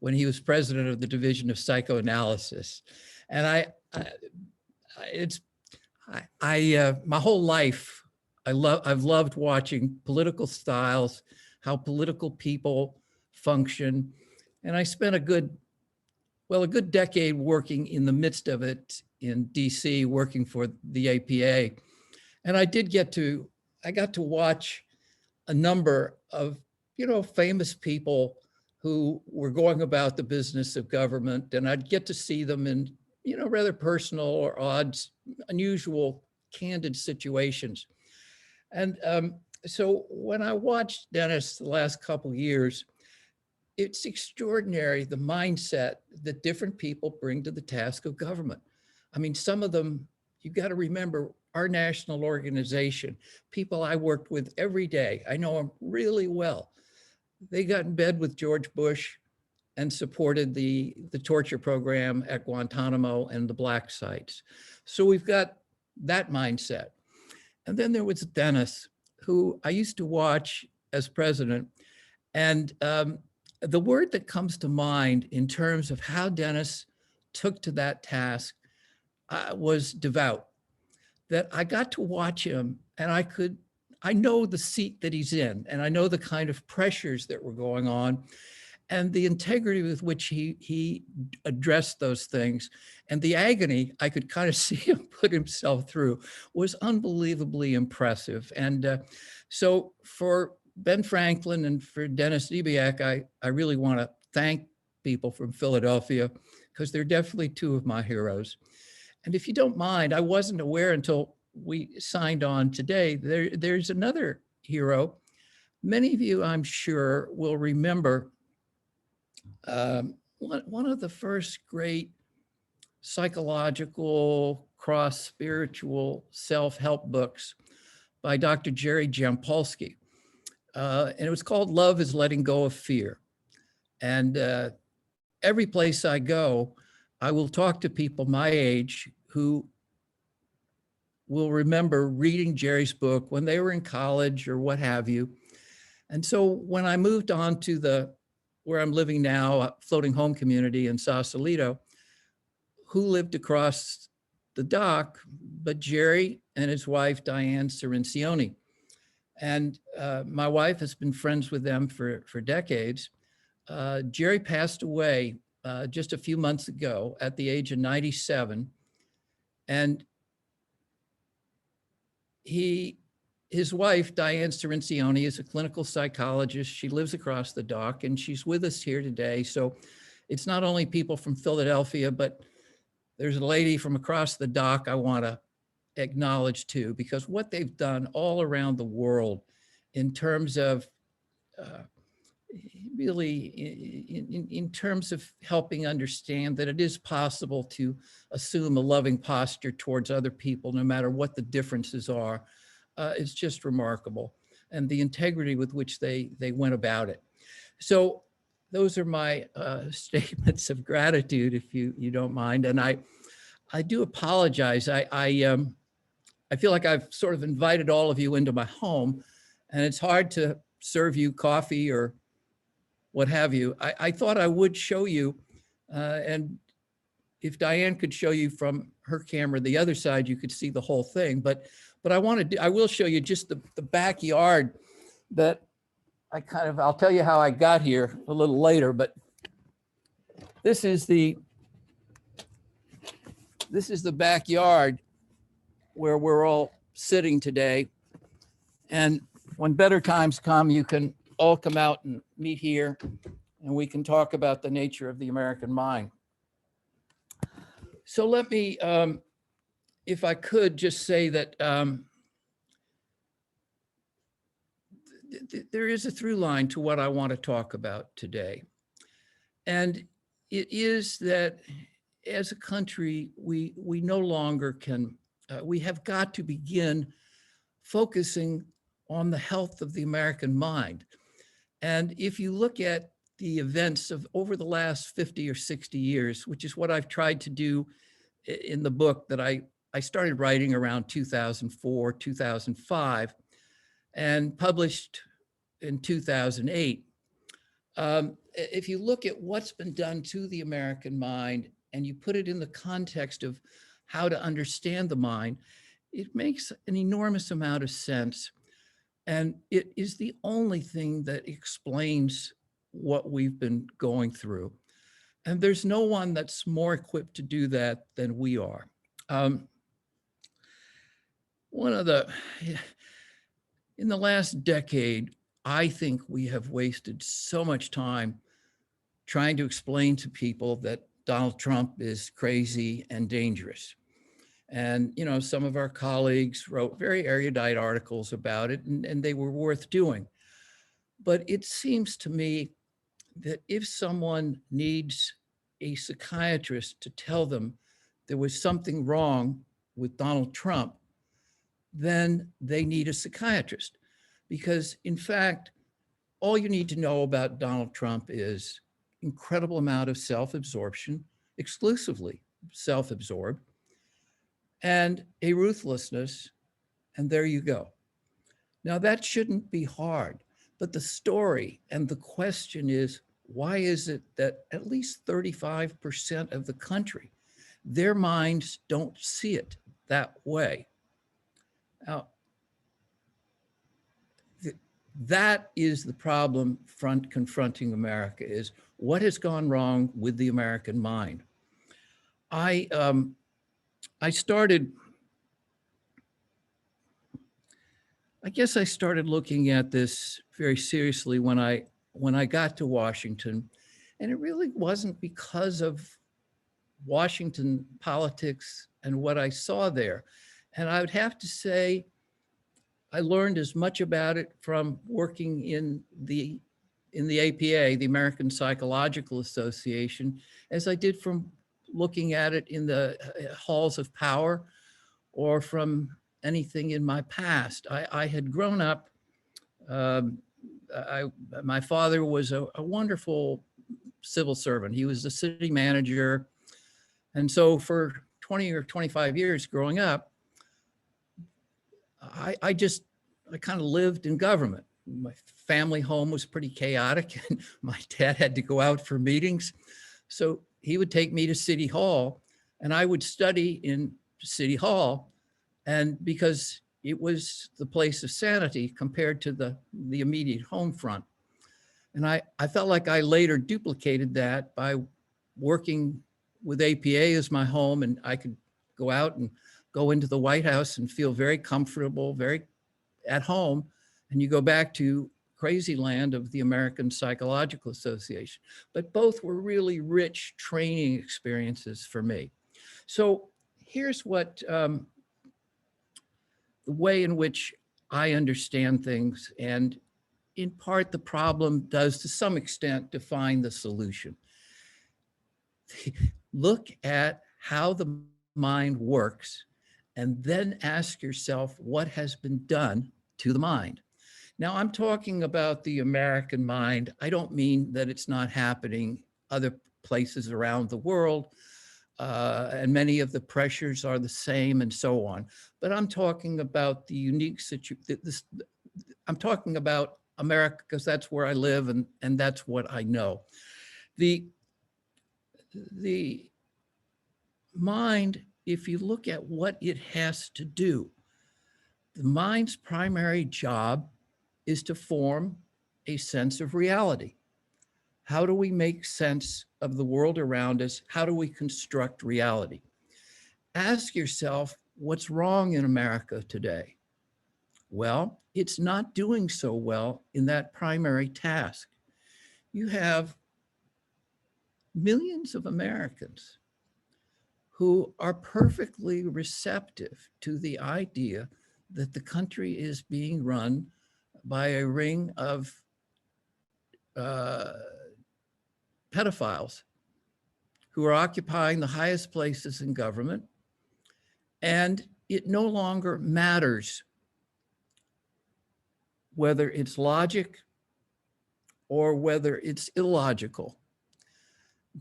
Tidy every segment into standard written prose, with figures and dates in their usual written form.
when he was president of the Division of Psychoanalysis. And my whole life, I've loved watching political styles, how political people function. And I spent a good decade working in the midst of it in DC, working for the APA. And I got to watch a number of, famous people who were going about the business of government. And I'd get to see them in, rather personal or odd, unusual, candid situations. And so when I watched Dennis the last couple of years, it's extraordinary, the mindset that different people bring to the task of government. I mean, some of them, you've got to remember, our national organization, people I worked with every day, I know them really well. They got in bed with George Bush and supported the torture program at Guantanamo and the black sites. So we've got that mindset. And then there was Dennis, who I used to watch as president. And the word that comes to mind in terms of how Dennis took to that task was devout. That I got to watch him and I know the seat that he's in, and I know the kind of pressures that were going on and the integrity with which he addressed those things, and the agony I could kind of see him put himself through was unbelievably impressive. And so for Ben Franklin and for Dennis Debyak, I really want to thank people from Philadelphia, because they're definitely two of my heroes. And if you don't mind, I wasn't aware until we signed on today, there's another hero. Many of you, I'm sure, will remember one of the first great psychological, cross-spiritual self-help books by Dr. Jerry Jampolsky. And it was called Love is Letting Go of Fear. And every place I go, I will talk to people my age who will remember reading Jerry's book when they were in college or what have you. And so when I moved on to where I'm living now, Floating Home Community in Sausalito, who lived across the dock, but Jerry and his wife, Diane Cirincione. And my wife has been friends with them for decades. Jerry passed away just a few months ago at the age of 97. And his wife, Diane Cirincione, is a clinical psychologist. She lives across the dock and she's with us here today. So it's not only people from Philadelphia, but there's a lady from across the dock I want to acknowledge too, because what they've done all around the world in terms of really in terms of helping understand that it is possible to assume a loving posture towards other people, no matter what the differences are, is just remarkable. And the integrity with which they went about it. So those are my statements of gratitude, if you don't mind. And I do apologize. I feel like I've sort of invited all of you into my home, and it's hard to serve you coffee or what have you. I thought I would show you, and if Diane could show you from her camera, the other side, you could see the whole thing. But I will show you just the backyard that I'll tell you how I got here a little later, but this is the backyard where we're all sitting today. And when better times come, you can all come out and meet here, and we can talk about the nature of the American mind. So let me, if I could just say that there is a through line to what I want to talk about today. And it is that as a country, we no longer can, we have got to begin focusing on the health of the American mind. And if you look at the events of over the last 50 or 60 years, which is what I've tried to do in the book that I started writing around 2004, 2005, and published in 2008. And if you look at what's been done to the American mind and you put it in the context of how to understand the mind, it makes an enormous amount of sense. And it is the only thing that explains what we've been going through. And there's no one that's more equipped to do that than we are. In the last decade, I think we have wasted so much time trying to explain to people that Donald Trump is crazy and dangerous. And, you know, some of our colleagues wrote very erudite articles about it, and they were worth doing. But it seems to me that if someone needs a psychiatrist to tell them there was something wrong with Donald Trump, then they need a psychiatrist. Because in fact, all you need to know about Donald Trump is incredible amount of self-absorption, exclusively self-absorbed, and a ruthlessness, and there you go. Now that shouldn't be hard, but the story and the question is, why is it that at least 35% of the country, their minds don't see it that way? Now, that is the problem confronting America, is what has gone wrong with the American mind. I guess I started looking at this very seriously when I got to Washington, and it really wasn't because of Washington politics and what I saw there. And I would have to say, I learned as much about it from working in the APA, the American Psychological Association, as I did from looking at it in the halls of power or from anything in my past. I had grown up, my father was a wonderful civil servant. He was the city manager. And so for 20 or 25 years growing up, I kind of lived in government. My family home was pretty chaotic and my dad had to go out for meetings. So he would take me to City Hall and I would study in City Hall, and because it was the place of sanity compared to the immediate home front. And I felt like I later duplicated that by working with APA as my home, and I could go out and go into the White House and feel very comfortable, very at home. And you go back to crazy land of the American Psychological Association. But both were really rich training experiences for me. So here's what the way in which I understand things, and in part the problem does to some extent define the solution. Look at how the mind works and then ask yourself what has been done to the mind. Now, I'm talking about the American mind. I don't mean that it's not happening other places around the world, and many of the pressures are the same and so on. But I'm talking about the unique situation. I'm talking about America because that's where I live and that's what I know. The mind, if you look at what it has to do, the mind's primary job is to form a sense of reality. How do we make sense of the world around us? How do we construct reality? Ask yourself, what's wrong in America today? Well, it's not doing so well in that primary task. You have millions of Americans who are perfectly receptive to the idea that the country is being run by a ring of pedophiles who are occupying the highest places in government, and it no longer matters whether it's logic or whether it's illogical.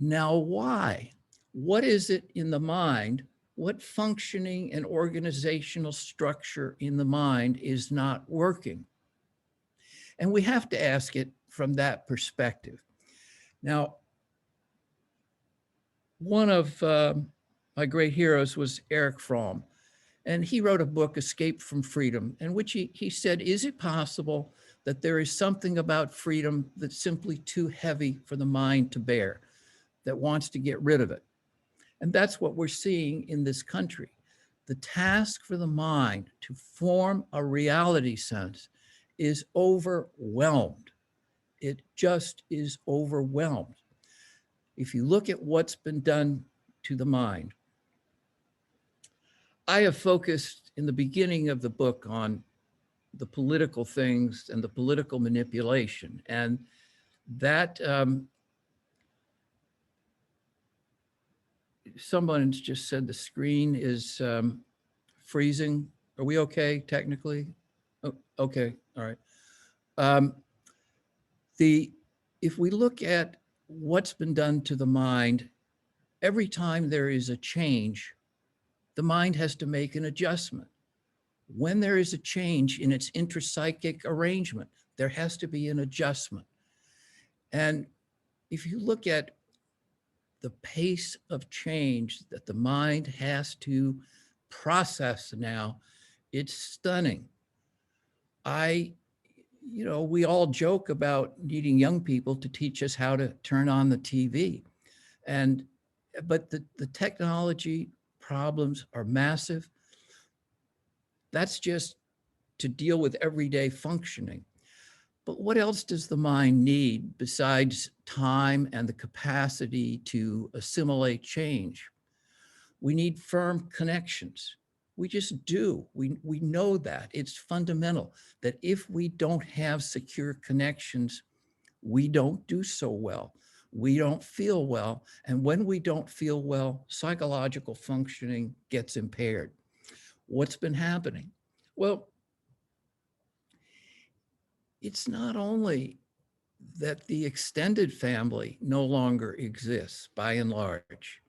Now, why? What is it in the mind? What functioning and organizational structure in the mind is not working? And we have to ask it from that perspective. Now, one of my great heroes was Erich Fromm, and he wrote a book, Escape from Freedom, in which he said, is it possible that there is something about freedom that's simply too heavy for the mind to bear, that wants to get rid of it? And that's what we're seeing in this country. The task for the mind to form a reality sense is overwhelmed. It just is overwhelmed. If you look at what's been done to the mind, I have focused in the beginning of the book on the political things and the political manipulation. And that someone's just said the screen is freezing. Are we okay technically? Oh, okay, all right. Um, if we look at what's been done to the mind, every time there is a change, the mind has to make an adjustment. When there is a change in its intrapsychic arrangement, there has to be an adjustment. And if you look at the pace of change that the mind has to process now, it's stunning. We all joke about needing young people to teach us how to turn on the TV. But the technology problems are massive. That's just to deal with everyday functioning. But what else does the mind need besides time and the capacity to assimilate change? We need firm connections. We just do. We know that. It's fundamental that if we don't have secure connections, we don't do so well. We don't feel well. And when we don't feel well, psychological functioning gets impaired. What's been happening? Well, it's not only that the extended family no longer exists by and large.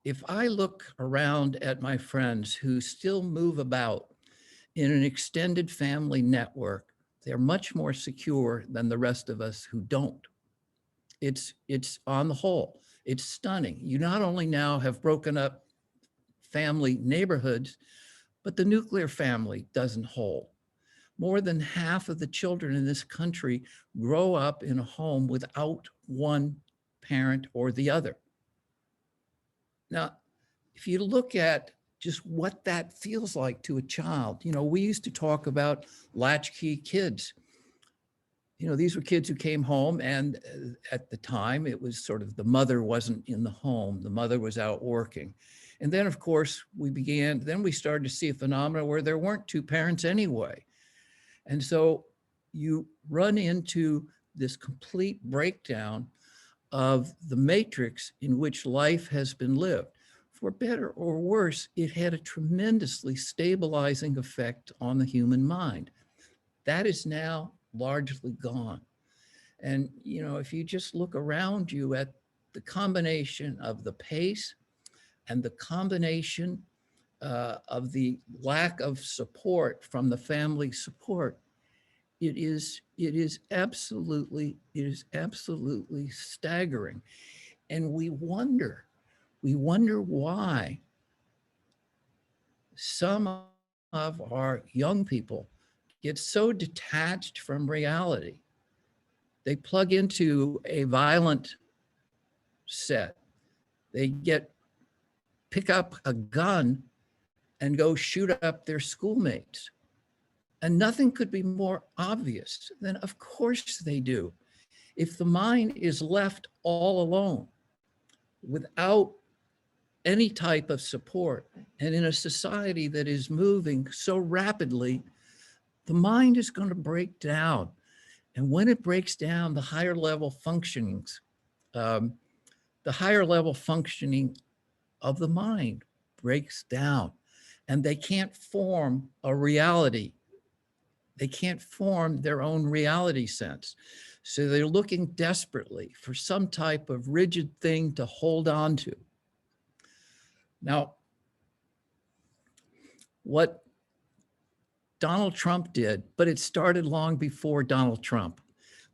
If I look around at my friends who still move about in an extended family network, they're much more secure than the rest of us who don't. It's on the whole, it's stunning. You not only now have broken up family neighborhoods, but the nuclear family doesn't hold. More than half of the children in this country grow up in a home without one parent or the other. Now, if you look at just what that feels like to a child, we used to talk about latchkey kids. These were kids who came home, and at the time it was sort of the mother wasn't in the home, the mother was out working. And then of course we started to see a phenomenon where there weren't two parents anyway. And so you run into this complete breakdown of the matrix in which life has been lived. For better or worse, it had a tremendously stabilizing effect on the human mind. That is now largely gone. And, if you just look around you at the combination of the pace and the combination of the lack of support from the family support, it is absolutely staggering. And we wonder why some of our young people get so detached from reality. They plug into a violent set. They pick up a gun and go shoot up their schoolmates. And nothing could be more obvious than, of course they do. If the mind is left all alone without any type of support, and in a society that is moving so rapidly, the mind is going to break down. And when it breaks down, the higher level functioning of the mind breaks down, and they can't form a reality. They can't form their own reality sense. So they're looking desperately for some type of rigid thing to hold on to. Now, what Donald Trump did, but it started long before Donald Trump.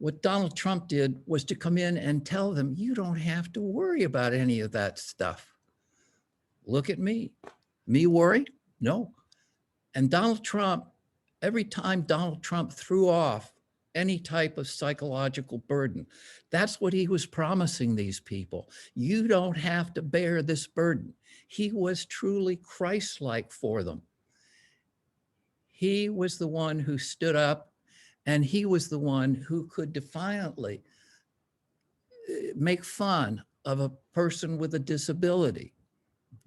What Donald Trump did was to come in and tell them, you don't have to worry about any of that stuff. Look at me. Me worry? No. And Donald Trump, every time Donald Trump threw off any type of psychological burden, that's what he was promising these people. You don't have to bear this burden. He was truly Christ-like for them. He was the one who stood up, and he was the one who could defiantly make fun of a person with a disability.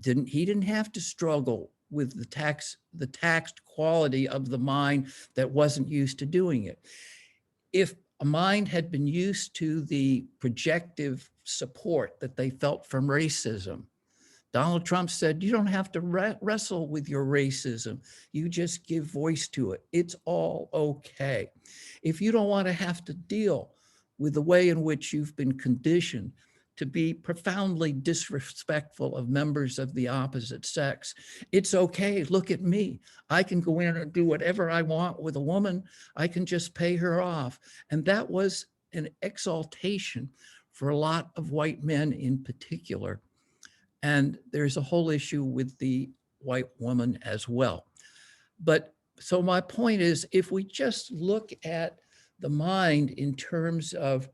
He didn't have to struggle with the taxed quality of the mind that wasn't used to doing it. If a mind had been used to the projective support that they felt from racism, Donald Trump said, you don't have to wrestle with your racism. You just give voice to it. It's all okay. If you don't want to have to deal with the way in which you've been conditioned to be profoundly disrespectful of members of the opposite sex, it's okay. Look at me. I can go in and do whatever I want with a woman. I can just pay her off. And that was an exaltation for a lot of white men in particular. And there's a whole issue with the white woman as well. But so my point is, if we just look at the mind in terms of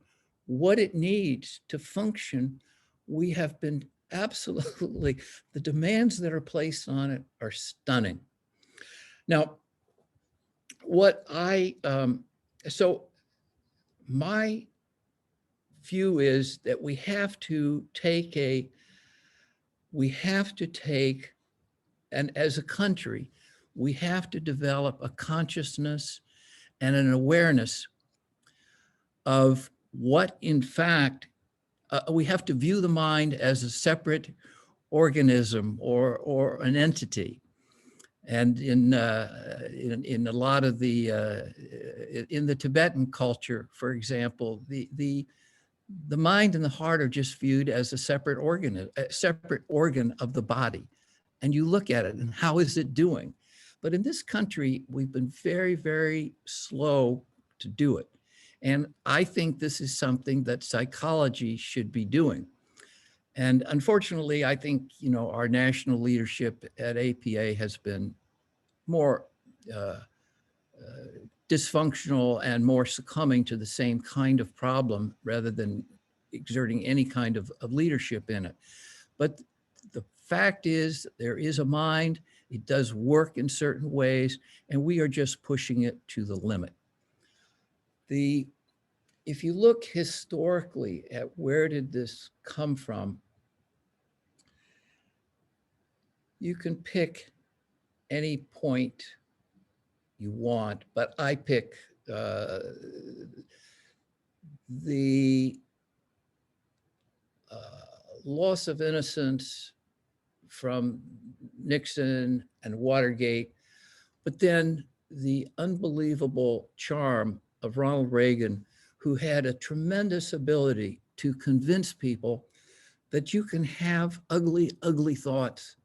what it needs to function, we have been absolutely, the demands that are placed on it are stunning. Now, so my view is that we have to take, and as a country, we have to develop a consciousness and an awareness of what, in fact, we have to view the mind as a separate organism or an entity. And in a lot of in the Tibetan culture, for example, the mind and the heart are just viewed as a separate organ of the body. And you look at it and how is it doing? But in this country, we've been very, very slow to do it. And I think this is something that psychology should be doing. And unfortunately, I think, our national leadership at APA has been more dysfunctional and more succumbing to the same kind of problem rather than exerting any kind of leadership in it. But the fact is, there is a mind, it does work in certain ways, and we are just pushing it to the limit. If you look historically at where did this come from, you can pick any point you want, but I pick the loss of innocence from Nixon and Watergate, but then the unbelievable charm of Ronald Reagan, who had a tremendous ability to convince people that you can have ugly, ugly thoughts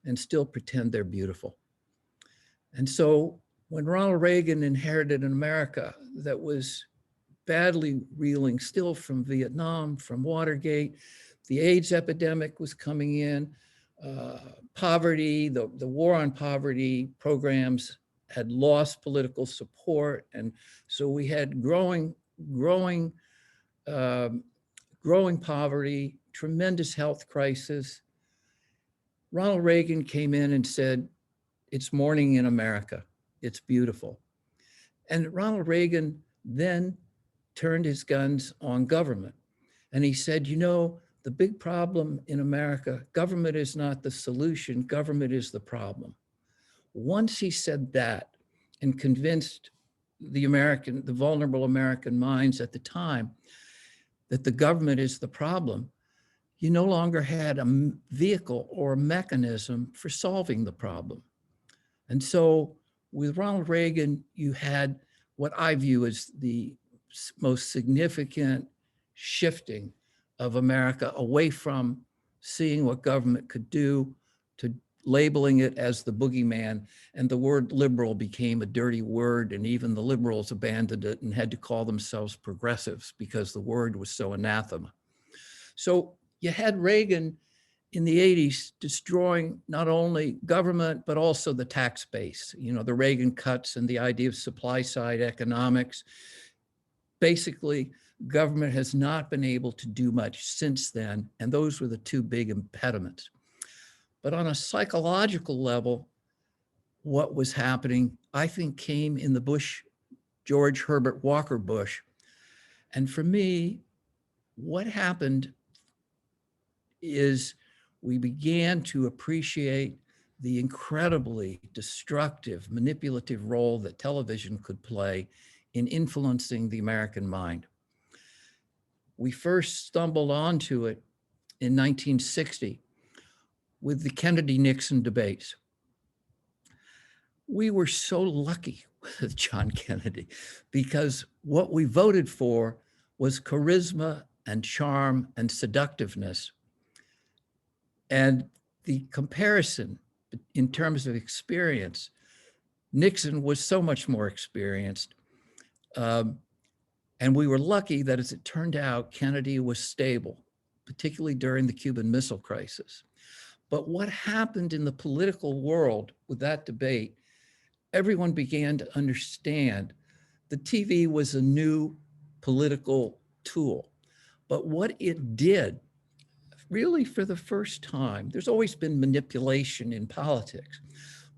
and still pretend they're beautiful. And so when Ronald Reagan inherited an America that was badly reeling still from Vietnam, from Watergate, the AIDS epidemic was coming in, poverty, the war on poverty programs had lost political support. And so we had growing poverty, tremendous health crisis. Ronald Reagan came in and said, it's morning in America. It's beautiful. And Ronald Reagan then turned his guns on government. And he said, the big problem in America, government is not the solution, government is the problem. Once he said that and convinced the vulnerable American minds at the time that the government is the problem, you no longer had a vehicle or a mechanism for solving the problem. And so with Ronald Reagan, you had what I view as the most significant shifting of America away from seeing what government could do to labeling it as the boogeyman, and the word liberal became a dirty word, and even the liberals abandoned it and had to call themselves progressives because the word was so anathema. So you had Reagan in the 80s destroying not only government, but also the tax base. You know, the Reagan cuts and the idea of supply side economics. Basically, government has not been able to do much since then, and those were the two big impediments. But on a psychological level, what was happening, I think, came in the George Herbert Walker Bush. And for me, what happened is we began to appreciate the incredibly destructive, manipulative role that television could play in influencing the American mind. We first stumbled onto it in 1960 with the Kennedy-Nixon debates. We were so lucky with John Kennedy because what we voted for was charisma and charm and seductiveness. And the comparison in terms of experience, Nixon was so much more experienced. And we were lucky that, as it turned out, Kennedy was stable, particularly during the Cuban Missile Crisis. But what happened in the political world with that debate, everyone began to understand the TV was a new political tool. But what it did, really for the first time, there's always been manipulation in politics,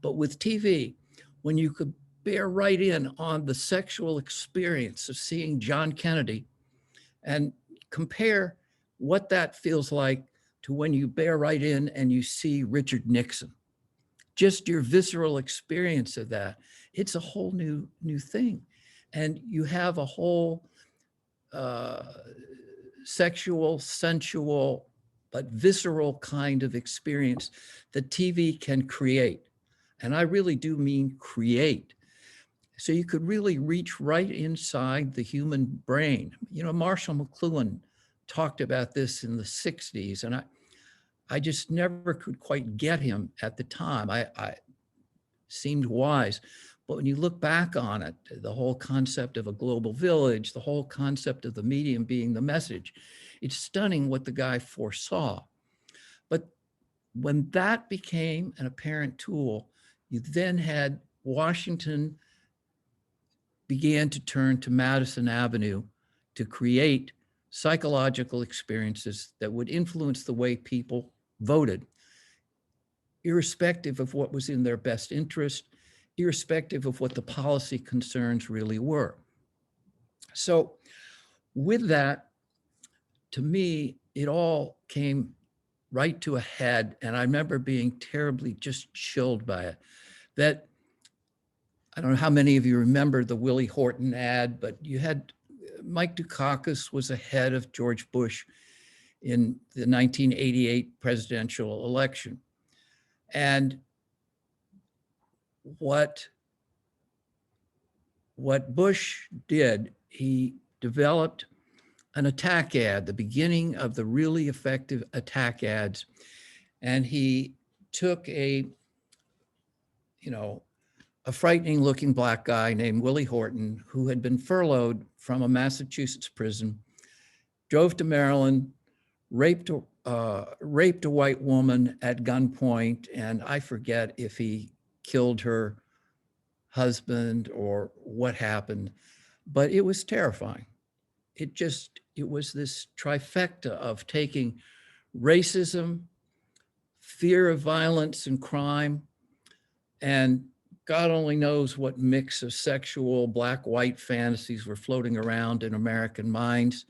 but with TV, when you could bear right in on the sexual experience of seeing John Kennedy and compare what that feels like to when you bear right in and you see Richard Nixon. Just your visceral experience of that, it's a whole new thing. And you have a whole sexual, sensual, but visceral kind of experience that TV can create. And I really do mean create. So you could really reach right inside the human brain. You know, Marshall McLuhan talked about this in the 60s, and I just never could quite get him at the time. I seemed wise. But when you look back on it, the whole concept of a global village, the whole concept of the medium being the message, it's stunning what the guy foresaw. But when that became an apparent tool, you then had Washington began to turn to Madison Avenue to create psychological experiences that would influence the way people voted, irrespective of what was in their best interest, irrespective of what the policy concerns really were. So with that, to me, it all came right to a head. And I remember being terribly just chilled by it. That, I don't know how many of you remember the Willie Horton ad, but you had Mike Dukakis was ahead of George Bush in the 1988 presidential election. And what Bush did, he developed an attack ad, the beginning of the really effective attack ads. And he took a frightening looking black guy named Willie Horton, who had been furloughed from a Massachusetts prison, drove to Maryland, raped a white woman at gunpoint. And I forget if he killed her husband or what happened, but it was terrifying. It was this trifecta of taking racism, fear of violence and crime, and God only knows what mix of sexual black-white fantasies were floating around in American minds.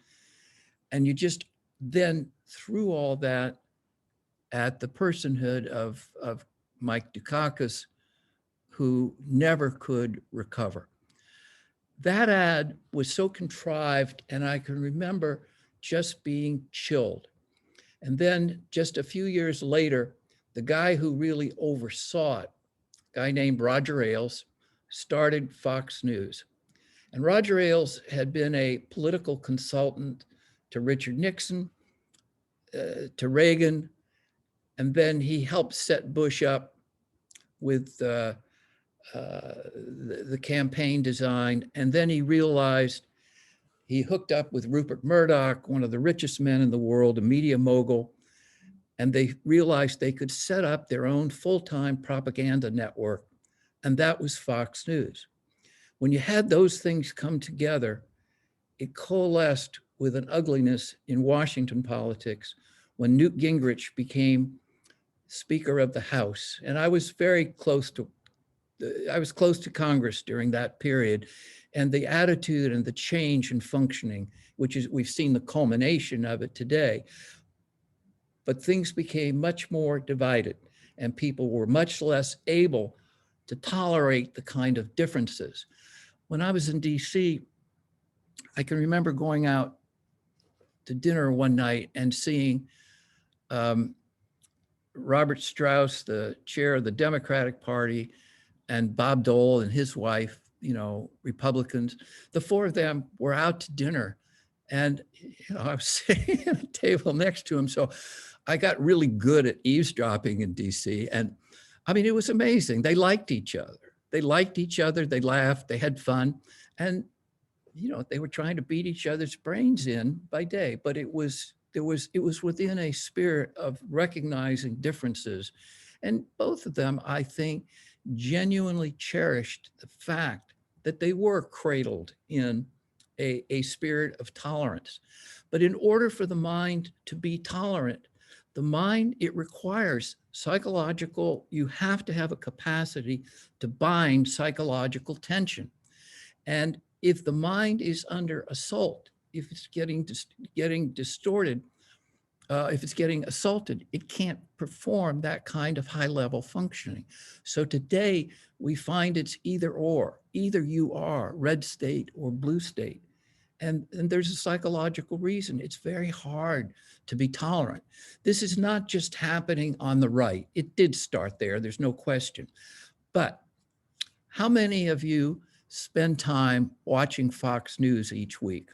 And you just then threw all that at the personhood of Mike Dukakis, who never could recover. That ad was so contrived, and I can remember just being chilled. And then just a few years later, the guy who really oversaw it, a guy named Roger Ailes, started Fox News. And Roger Ailes had been a political consultant to Richard Nixon, to Reagan, and then he helped set Bush up with the campaign design. And then he realized he hooked up with Rupert Murdoch, one of the richest men in the world, a media mogul, and they realized they could set up their own full-time propaganda network, and that was Fox News. When you had those things come together, it coalesced with an ugliness in Washington politics when Newt Gingrich became Speaker of the House. And I was close to Congress during that period. And the attitude and the change in functioning, which is, we've seen the culmination of it today. But things became much more divided, and people were much less able to tolerate the kind of differences. When I was in DC, I can remember going out to dinner one night and seeing Robert Strauss, the chair of the Democratic Party, and Bob Dole and his wife, Republicans. The four of them were out to dinner, and I was sitting at a table next to him. So I got really good at eavesdropping in DC. And I mean, it was amazing. They liked each other. They laughed, they had fun. And, they were trying to beat each other's brains in by day, but it was within a spirit of recognizing differences. And both of them, I think, genuinely cherished the fact that they were cradled in a spirit of tolerance. But in order for the mind to be tolerant, it requires you have to have a capacity to bind psychological tension. And if the mind is under assault, if it's getting distorted, if it's getting assaulted, it can't perform that kind of high-level functioning. So today, we find it's either or. Either you are red state or blue state. And there's a psychological reason. It's very hard to be tolerant. This is not just happening on the right. It did start there, there's no question. But how many of you spend time watching Fox News each week?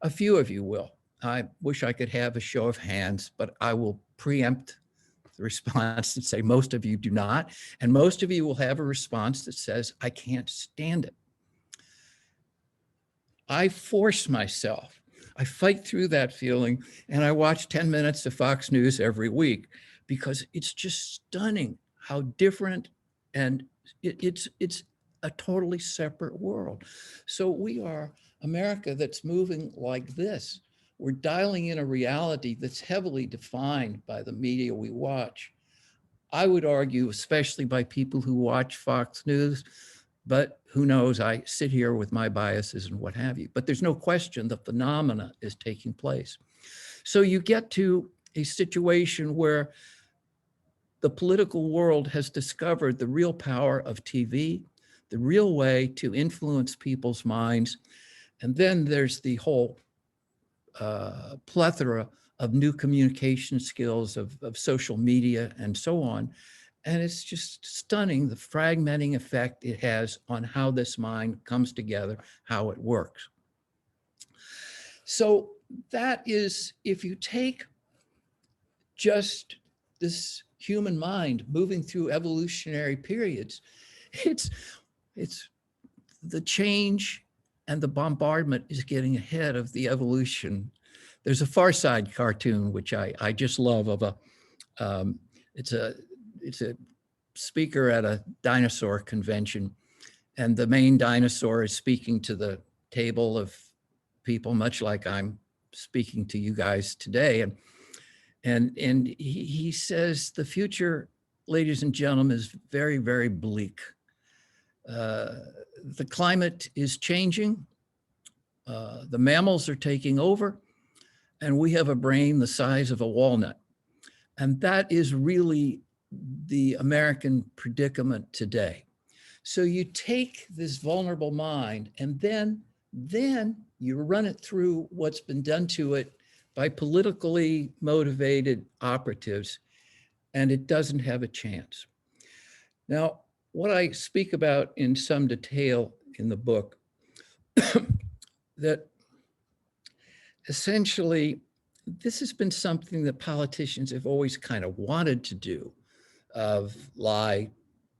A few of you will. I wish I could have a show of hands, but I will preempt the response and say most of you do not. And most of you will have a response that says, I can't stand it. I force myself. I fight through that feeling, and I watch 10 minutes of Fox News every week because it's just stunning how different, and it's a totally separate world. So we are America that's moving like this. We're dialing in a reality that's heavily defined by the media we watch. I would argue, especially by people who watch Fox News, but who knows, I sit here with my biases and what have you. But there's no question the phenomena is taking place. So you get to a situation where the political world has discovered the real power of TV, the real way to influence people's minds. And then there's the whole plethora of new communication skills of social media and so on. And it's just stunning, the fragmenting effect it has on how this mind comes together, how it works. So that is, if you take just this human mind moving through evolutionary periods, it's the change and the bombardment is getting ahead of the evolution. There's a Far Side cartoon, which I just love, of it's a speaker at a dinosaur convention, and the main dinosaur is speaking to the table of people, much like I'm speaking to you guys today. And he says, the future, ladies and gentlemen, is very, very bleak. The climate is changing. The mammals are taking over, and we have a brain the size of a walnut. And that is really the American predicament today. So you take this vulnerable mind, and then you run it through what's been done to it by politically motivated operatives, and it doesn't have a chance. Now, what I speak about in some detail in the book, that essentially this has been something that politicians have always kind of wanted to do, of lie,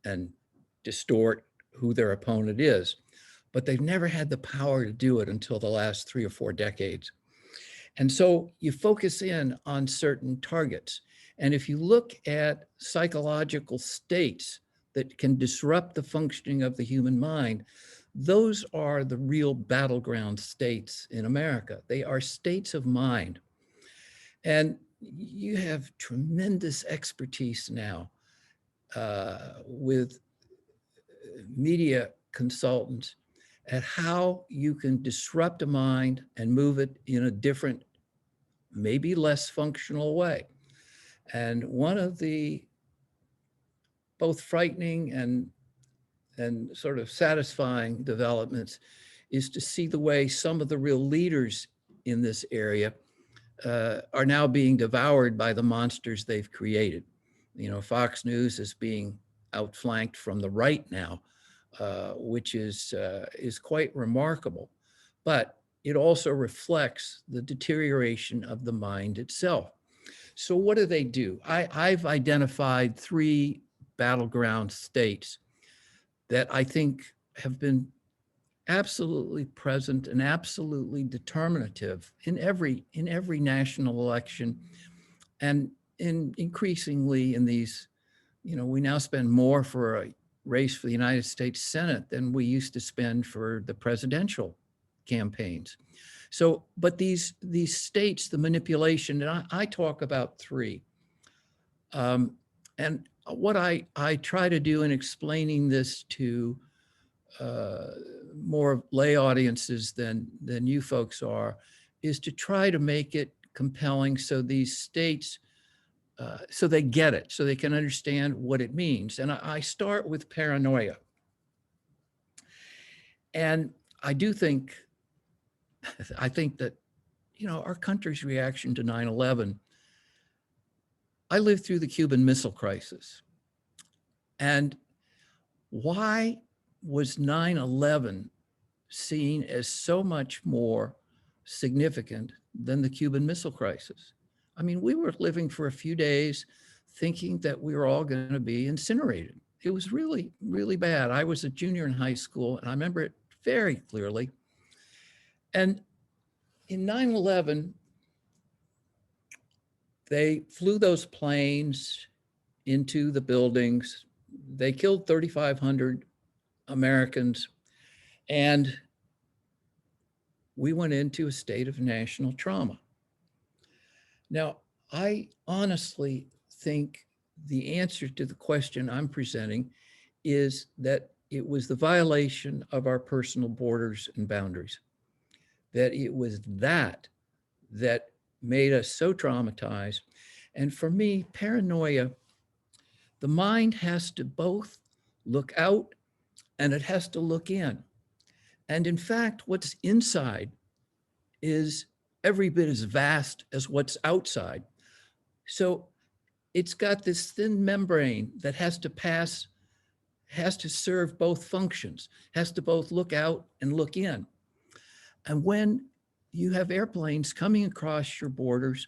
and distort who their opponent is. But they've never had the power to do it until the last 3 or 4 decades. And so you focus in on certain targets. And if you look at psychological states that can disrupt the functioning of the human mind, those are the real battleground states in America. They are states of mind. And you have tremendous expertise now with media consultants at how you can disrupt a mind and move it in a different, maybe less functional way. And one of the both frightening and sort of satisfying developments is to see the way some of the real leaders in this area are now being devoured by the monsters they've created. You know, Fox News is being outflanked from the right now, which is quite remarkable. But it also reflects the deterioration of the mind itself. So what do? I've identified 3 battleground states that I think have been absolutely present and absolutely determinative in every national election, and increasingly in these, you know, we now spend more for a race for the United States Senate than we used to spend for the presidential campaigns. So, but these states, the manipulation, and I talk about 3. And what I try to do in explaining this to more lay audiences than you folks are, is to try to make it compelling so these states, so they get it, so they can understand what it means. And I start with paranoia. And I think that, you know, our country's reaction to 9/11, I lived through the Cuban Missile Crisis. And why was 9/11 seen as so much more significant than the Cuban Missile Crisis? I mean, we were living for a few days thinking that we were all going to be incinerated. It was really, really bad. I was a junior in high school, and I remember it very clearly. And in 9/11, they flew those planes into the buildings. They killed 3,500 Americans, and we went into a state of national trauma. Now, I honestly think the answer to the question I'm presenting is that it was the violation of our personal borders and boundaries, that it was that made us so traumatized. And for me, paranoia, the mind has to both look out and it has to look in. And in fact, what's inside is every bit as vast as what's outside. So it's got this thin membrane that has to serve both functions, has to both look out and look in. And when you have airplanes coming across your borders,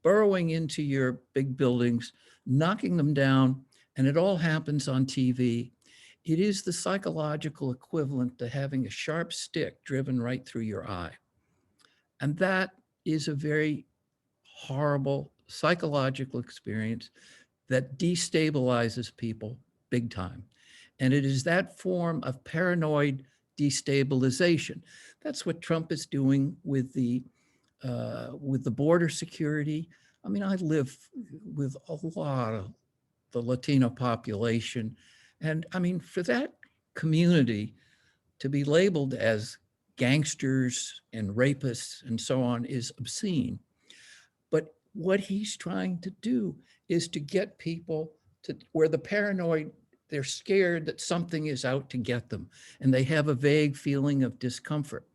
burrowing into your big buildings, knocking them down, and it all happens on TV, it is the psychological equivalent to having a sharp stick driven right through your eye. And that is a very horrible psychological experience that destabilizes people big time. And it is that form of paranoid destabilization. That's what Trump is doing with the border security. I mean, I live with a lot of the Latino population. And I mean, for that community to be labeled as gangsters and rapists and so on is obscene. But what he's trying to do is to get people to where the paranoid, they're scared that something is out to get them, and they have a vague feeling of discomfort.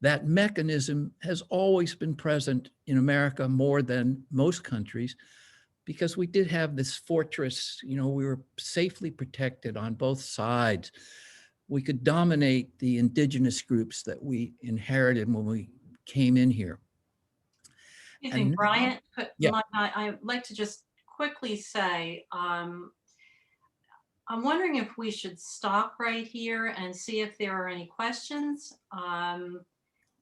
That mechanism has always been present in America more than most countries, because we did have this fortress, you know, we were safely protected on both sides. We could dominate the indigenous groups that we inherited when we came in here. Excuse me, Bryant, Yeah. I'd like to just quickly say, I'm wondering if we should stop right here and see if there are any questions. And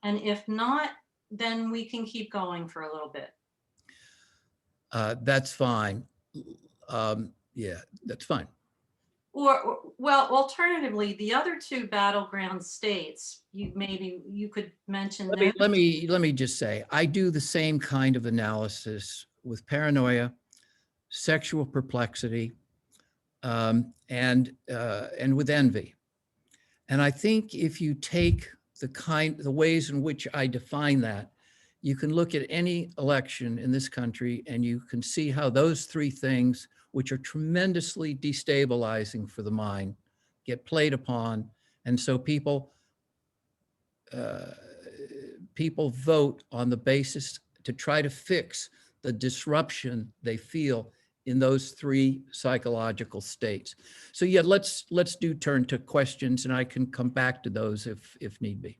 if not, then we can keep going for a little bit. That's fine. Yeah, that's fine. Well, alternatively, the other two battleground states, you could mention them. Let me just say, I do the same kind of analysis with paranoia, sexual perplexity, and with envy. And I think if you take the ways in which I define that, you can look at any election in this country and you can see how those three things, which are tremendously destabilizing for the mind, get played upon. And so people vote on the basis to try to fix the disruption they feel in those three psychological states. So yeah, let's do turn to questions, and I can come back to those if need be.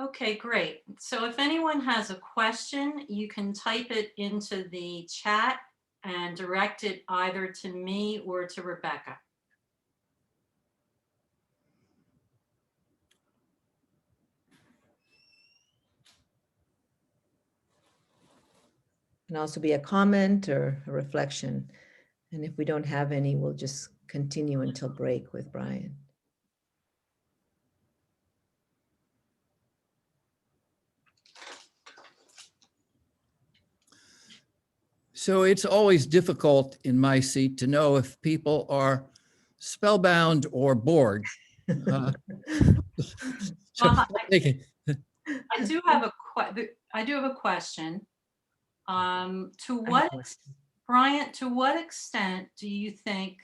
Okay, great. So if anyone has a question, you can type it into the chat and direct it either to me or to Rebecca. Can also be a comment or a reflection. And if we don't have any, we'll just continue until break with Brian. So it's always difficult in my seat to know if people are spellbound or bored. I do have a question. Bryant, to what extent do you think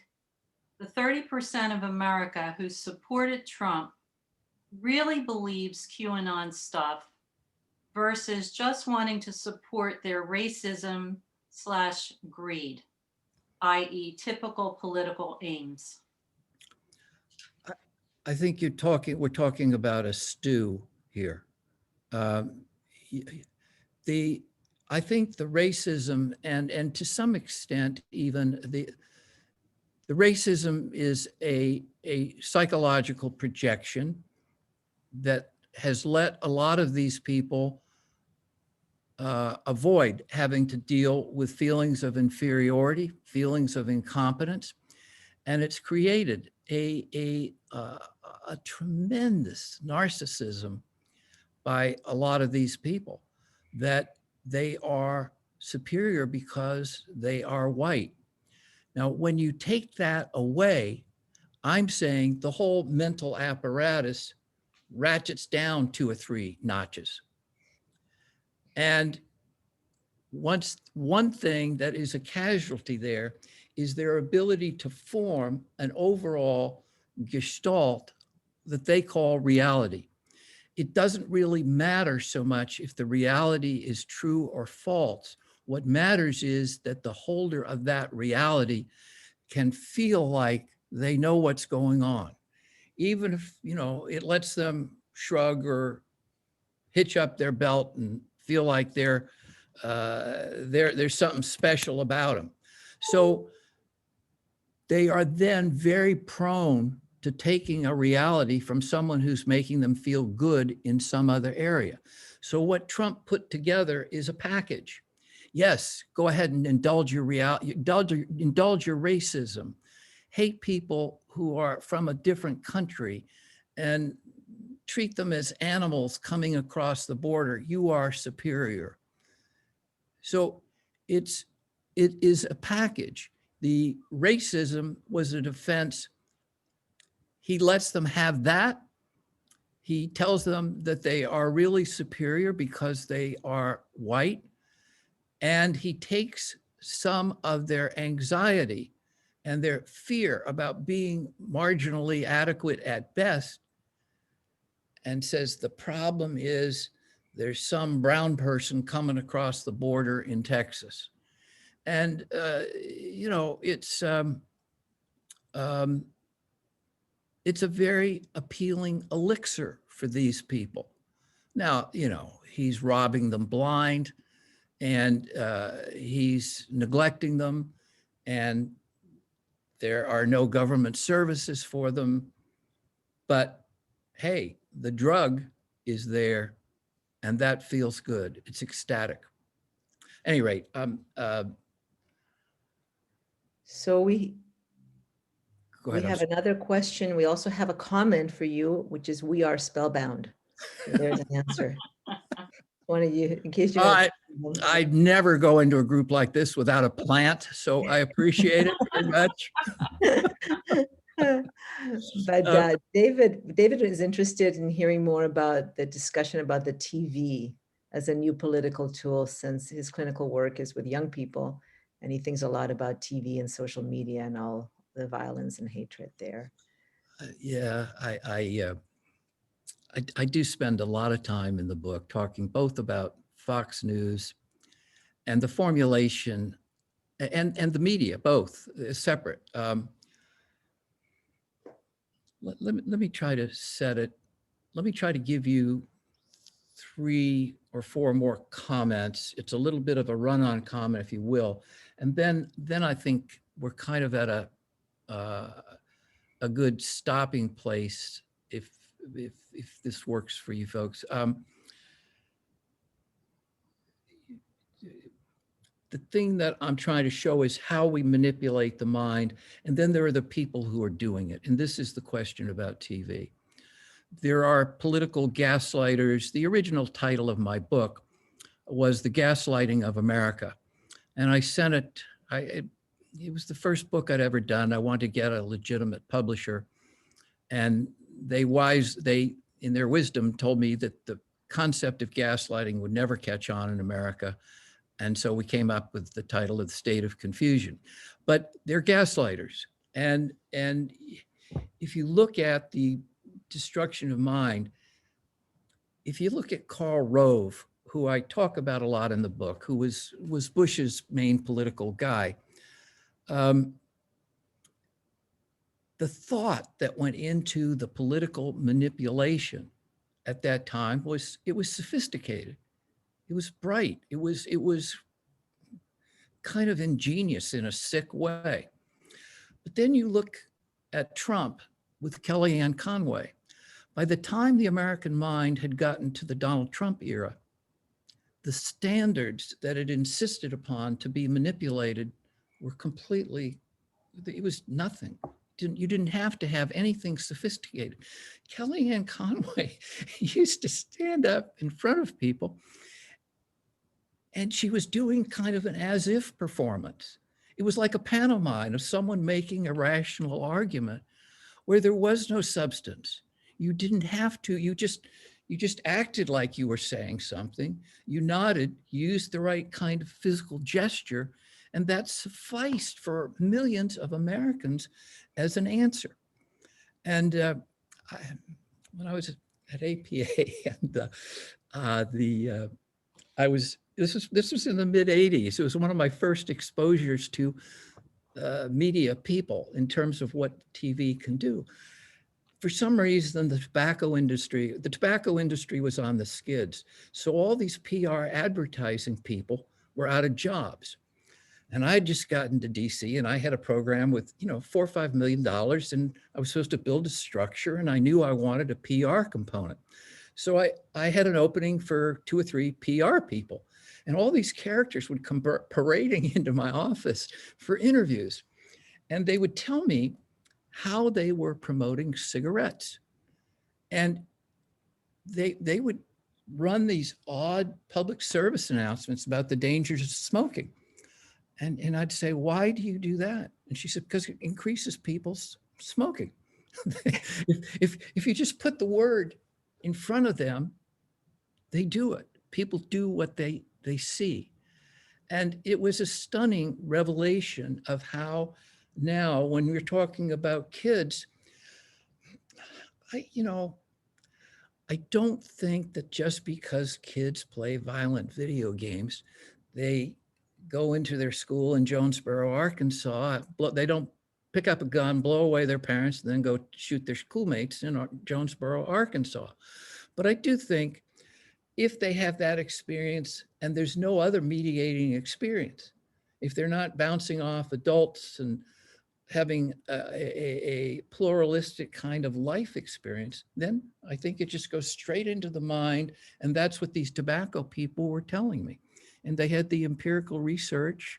the 30% of America who supported Trump really believes QAnon stuff versus just wanting to support their racism/greed, i.e. typical political aims? I think we're talking about a stew here. I think the racism and to some extent even the racism is a psychological projection that has let a lot of these people avoid having to deal with feelings of inferiority, feelings of incompetence, and it's created a tremendous narcissism by a lot of these people that they are superior because they are white. Now, when you take that away, I'm saying the whole mental apparatus ratchets down 2 or 3 notches. And one thing that is a casualty there is their ability to form an overall gestalt that they call reality. It doesn't really matter so much if the reality is true or false. What matters is that the holder of that reality can feel like they know what's going on, even if, it lets them shrug or hitch up their belt and feel like there's something special about them. So they are then very prone to taking a reality from someone who's making them feel good in some other area. So what Trump put together is a package. Yes, go ahead and indulge your racism, hate people who are from a different country, and treat them as animals coming across the border. You are superior. So it is a package. The racism was a defense. He lets them have that. He tells them that they are really superior because they are white. And he takes some of their anxiety and their fear about being marginally adequate at best and says the problem is there's some brown person coming across the border in Texas. And, it's a very appealing elixir for these people. Now, he's robbing them blind and he's neglecting them and There are no government services for them, but hey, the drug is there and that feels good. It's ecstatic. At any rate, So we go ahead. have another question. We also have a comment for you, which is we are spellbound. So there's an answer. One of you, in case you have I'd never go into a group like this without a plant, so I appreciate it very much. But David is interested in hearing more about the discussion about the TV as a new political tool, since his clinical work is with young people, and he thinks a lot about TV and social media and all the violence and hatred there. Yeah, I do spend a lot of time in the book talking both about Fox News and the formulation and the media, both separate. Let me try to set it. Let me try to give you 3 or 4 more comments. It's a little bit of a run-on comment, if you will, and then I think we're kind of at a good stopping place if this works for you folks. The thing that I'm trying to show is how we manipulate the mind, and then there are the people who are doing it. And this is the question about TV. There are political gaslighters. The original title of my book was The Gaslighting of America. And I sent it, it was the first book I'd ever done. I wanted to get a legitimate publisher. And they, in their wisdom, told me that the concept of gaslighting would never catch on in America. And so we came up with the title of The State of Confusion. But they're gaslighters. And if you look at the destruction of mind, if you look at Karl Rove, who I talk about a lot in the book, who was Bush's main political guy, the thought that went into the political manipulation at that time was sophisticated. It was bright. It was kind of ingenious in a sick way. But then you look at Trump with Kellyanne Conway. By the time the American mind had gotten to the Donald Trump era, the standards that it insisted upon to be manipulated were completely, it was nothing. You didn't have to have anything sophisticated. Kellyanne Conway used to stand up in front of people, and she was doing kind of an as-if performance. It was like a pantomime of someone making a rational argument where there was no substance. You didn't have to, you just acted like you were saying something. You nodded, used the right kind of physical gesture, and that sufficed for millions of Americans as an answer. And when I was at APA, and this was in the mid '80s. It was one of my first exposures to media people in terms of what TV can do. For some reason, the tobacco industry was on the skids. So all these PR advertising people were out of jobs. And I had just gotten to DC, and I had a program with, $4 or $5 million, and I was supposed to build a structure, and I knew I wanted a PR component. So I had an opening for 2 or 3 PR people, and all these characters would come parading into my office for interviews. And they would tell me how they were promoting cigarettes. And they would run these odd public service announcements about the dangers of smoking. And I'd say, why do you do that? And she said, because it increases people's smoking. If you just put the word in front of them, they do it. People do what they see. And it was a stunning revelation of how now, when we're talking about kids, I don't think that just because kids play violent video games, they go into their school in Jonesboro, Arkansas, they don't pick up a gun, blow away their parents, and then go shoot their schoolmates in Jonesboro, Arkansas. But I do think if they have that experience and there's no other mediating experience, if they're not bouncing off adults and having a pluralistic kind of life experience, then I think it just goes straight into the mind. And that's what these tobacco people were telling me. And they had the empirical research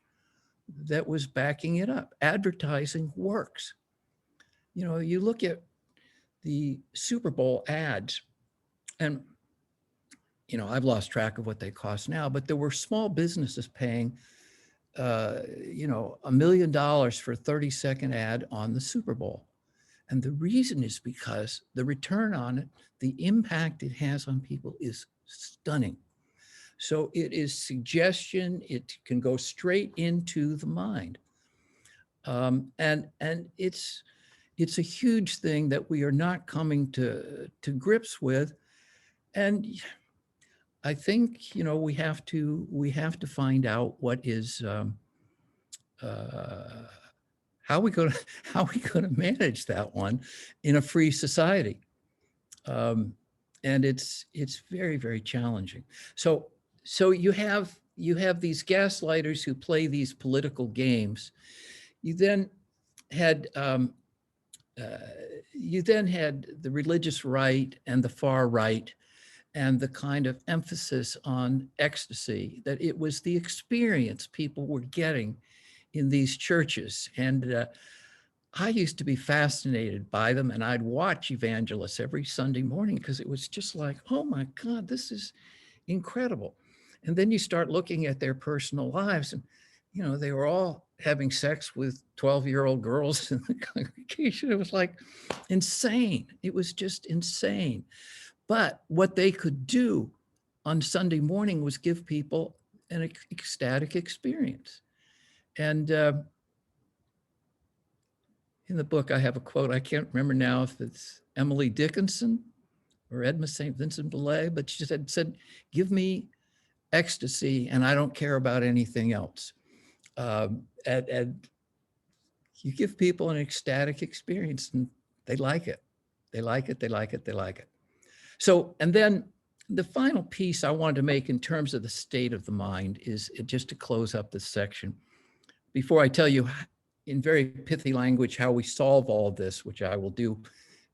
that was backing it up. Advertising works. You know, you look at the Super Bowl ads, and, you know, I've lost track of what they cost now, but there were small businesses paying you know, $1 million for a 30-second ad on the Super Bowl. And the reason is because the return on it, the impact it has on people is stunning. So it is suggestion, it can go straight into the mind. And it's a huge thing that we are not coming to grips with. And I think, you know, we have to find out what is, how we going to manage that one in a free society. And it's very, very challenging. So you have these gaslighters who play these political games. You then had the religious right and the far right, and the kind of emphasis on ecstasy, that it was the experience people were getting in these churches. And I used to be fascinated by them, and I'd watch evangelists every Sunday morning because it was just like, oh my God, this is incredible. And then you start looking at their personal lives, and, you know, they were all having sex with 12-year-old girls in the congregation. It was like insane. It was just insane. But what they could do on Sunday morning was give people an ecstatic experience. And in the book, I have a quote. I can't remember now if it's Emily Dickinson or Edna St. Vincent Millay, but she said, give me ecstasy and I don't care about anything else. And you give people an ecstatic experience and they like it. They like it, they like it, they like it. So, and then the final piece I wanted to make in terms of the state of the mind is just to close up this section. Before I tell you in very pithy language how we solve all this, which I will do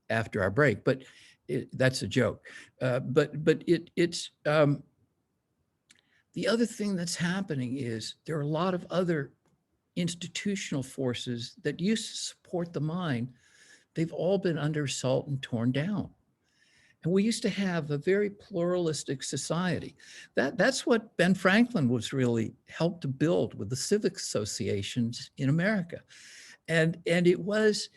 after our break, but that's a joke. But it's the other thing that's happening is there are a lot of other institutional forces that used to support the mind. They've all been under assault and torn down. And we used to have a very pluralistic society. That's what Ben Franklin was really helped to build with the civic associations in America. And it was,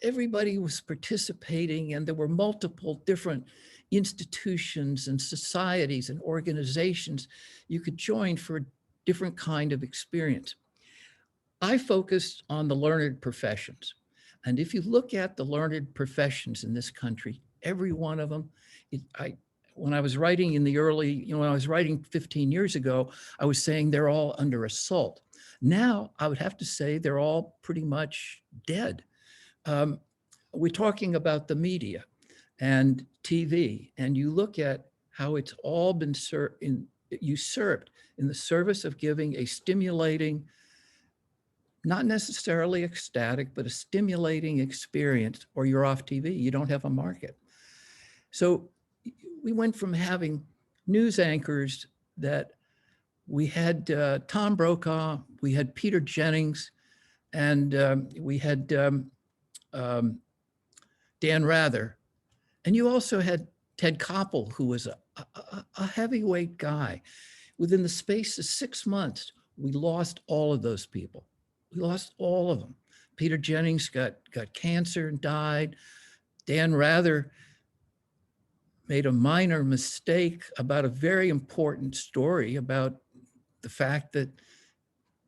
everybody was participating, and there were multiple different institutions and societies and organizations you could join for a different kind of experience. I focused on the learned professions. And if you look at the learned professions in this country, every one of them, when I was writing in the early, when I was writing 15 years ago, I was saying they're all under assault. Now, I would have to say they're all pretty much dead. We're talking about the media and TV, and you look at how it's all been usurped in the service of giving a stimulating, not necessarily ecstatic, but a stimulating experience, or you're off TV, you don't have a market. So we went from having news anchors that we had Tom Brokaw, we had Peter Jennings, and we had Dan Rather. And you also had Ted Koppel, who was a heavyweight guy. Within the space of 6 months, we lost all of those people. We lost all of them. Peter Jennings got cancer and died. Dan Rather made a minor mistake about a very important story about the fact that it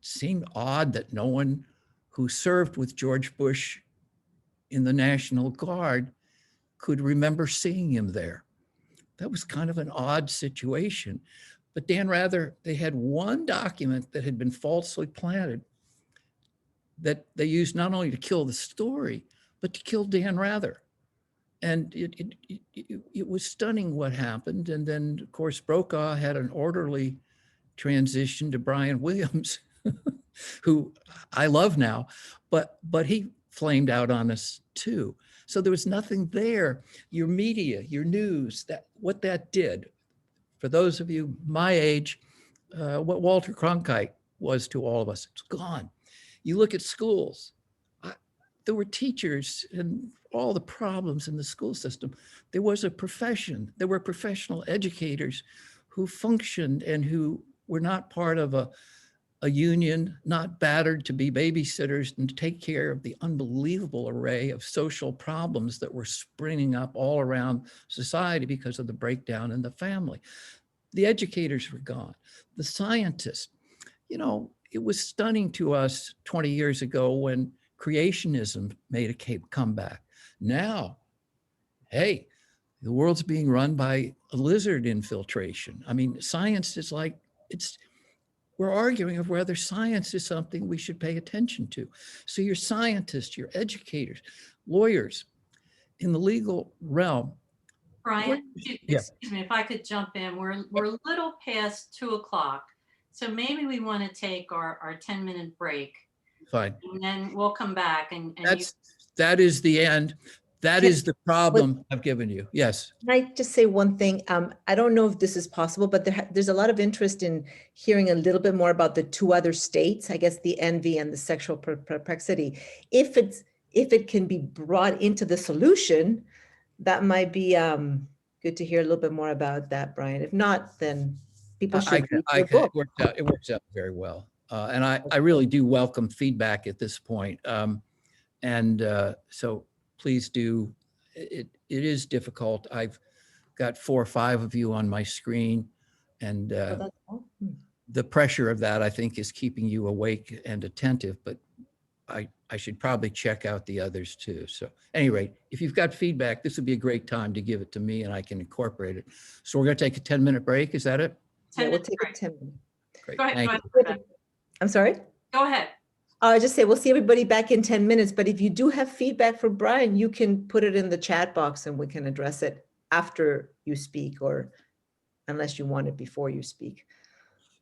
seemed odd that no one who served with George Bush in the National Guard could remember seeing him there. That was kind of an odd situation. But Dan Rather, they had one document that had been falsely planted that they used not only to kill the story, but to kill Dan Rather. And it was stunning what happened. And then, of course, Brokaw had an orderly transition to Brian Williams. who I love now, but he flamed out on us too. So there was nothing there. Your media, your news, what that did, for those of you my age, what Walter Cronkite was to all of us, it's gone. You look at schools, there were teachers and all the problems in the school system. There was a profession. There were professional educators who functioned and who were not part of a union, not battered to be babysitters and to take care of the unbelievable array of social problems that were springing up all around society because of the breakdown in the family. The educators were gone. The scientists, it was stunning to us 20 years ago when creationism made a comeback. Now, hey, the world's being run by a lizard infiltration. I mean, science is like, we're arguing of whether science is something we should pay attention to. So your scientists, your educators, lawyers in the legal realm. Brian, excuse me, if I could jump in, we're a little past 2:00. So maybe we want to take our 10-minute break. Fine. And then we'll come back and that is the end. That is the problem I've given you. Yes. Can I just say one thing? I don't know if this is possible, but there's a lot of interest in hearing a little bit more about the two other states, I guess the envy and the sexual perplexity. If it can be brought into the solution, that might be good to hear a little bit more about that, Brian. If not, then people should read your book. It works out very well. And I really do welcome feedback at this point. So please do. It is difficult. I've got 4 or 5 of you on my screen, and the pressure of that, I think, is keeping you awake and attentive, but I should probably check out the others too. So at any rate, if you've got feedback, this would be a great time to give it to me and I can incorporate it. So we're going to take a 10-minute break. Is that it? Yeah, we'll take a 10 minutes. Great. Go ahead. I'm sorry? Go ahead. I'll just say, we'll see everybody back in 10 minutes, but if you do have feedback for Brian, you can put it in the chat box and we can address it after you speak, or unless you want it before you speak.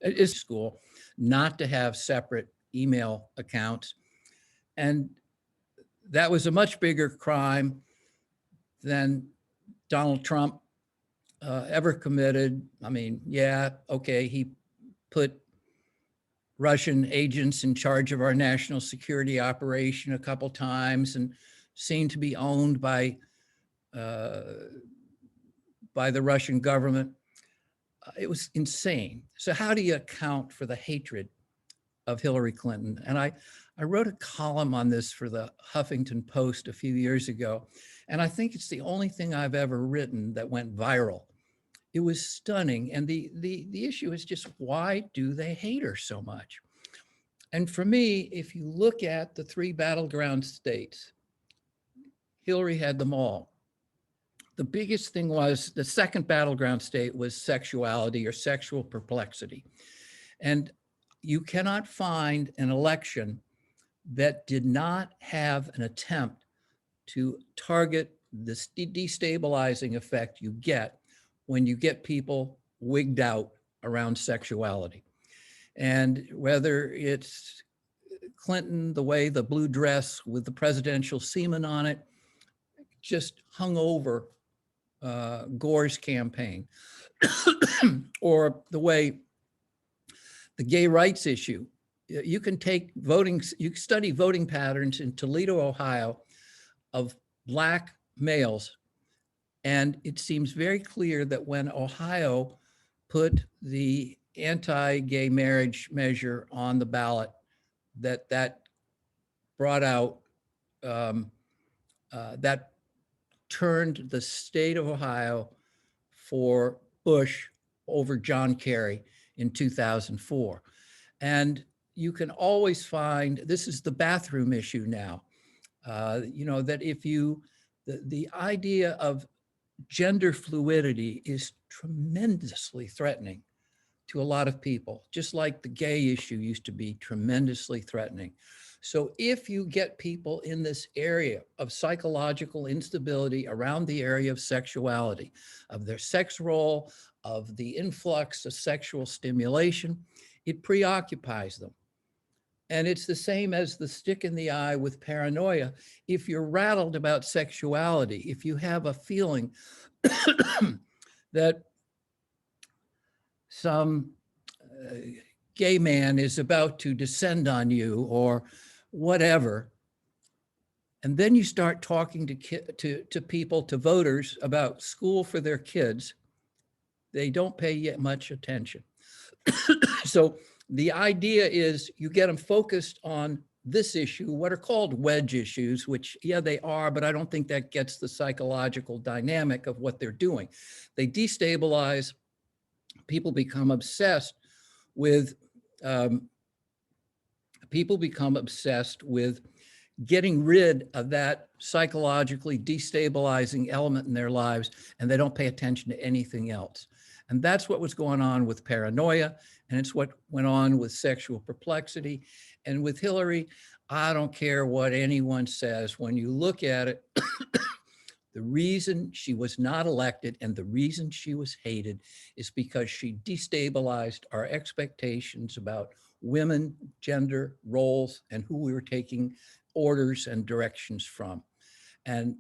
It is school not to have separate email accounts. And that was a much bigger crime than Donald Trump ever committed. I mean, yeah, okay, he put Russian agents in charge of our national security operation a couple times and seemed to be owned by the Russian government. It was insane. So how do you account for the hatred of Hillary Clinton? And I wrote a column on this for the Huffington Post a few years ago, and I think it's the only thing I've ever written that went viral. It was stunning. And the issue is just, why do they hate her so much? And for me, if you look at the 3 battleground states, Hillary had them all. The biggest thing was the second battleground state was sexuality or sexual perplexity. And you cannot find an election that did not have an attempt to target this destabilizing effect you get when you get people wigged out around sexuality. And whether it's Clinton, the way the blue dress with the presidential semen on it just hung over Gore's campaign, or the way the gay rights issue, you can take voting, you can study voting patterns in Toledo, Ohio of Black males. And it seems very clear that when Ohio put the anti-gay marriage measure on the ballot, that brought out, that turned the state of Ohio for Bush over John Kerry in 2004. And you can always find, this is the bathroom issue now, that if you, the idea of gender fluidity is tremendously threatening to a lot of people, just like the gay issue used to be tremendously threatening. So if you get people in this area of psychological instability around the area of sexuality, of their sex role, of the influx of sexual stimulation, it preoccupies them. And it's the same as the stick in the eye with paranoia. If you're rattled about sexuality, if you have a feeling that some gay man is about to descend on you or whatever, and then you start talking to people, to voters about school for their kids, they don't pay yet much attention. So the idea is you get them focused on this issue, what are called wedge issues, which, yeah, they are, but I don't think that gets the psychological dynamic of what they're doing. They destabilize, people become obsessed with, getting rid of that psychologically destabilizing element in their lives, and they don't pay attention to anything else. And that's what was going on with paranoia, and it's what went on with sexual perplexity. And with Hillary, I don't care what anyone says. When you look at it, the reason she was not elected and the reason she was hated is because she destabilized our expectations about women, gender, roles, and who we were taking orders and directions from. And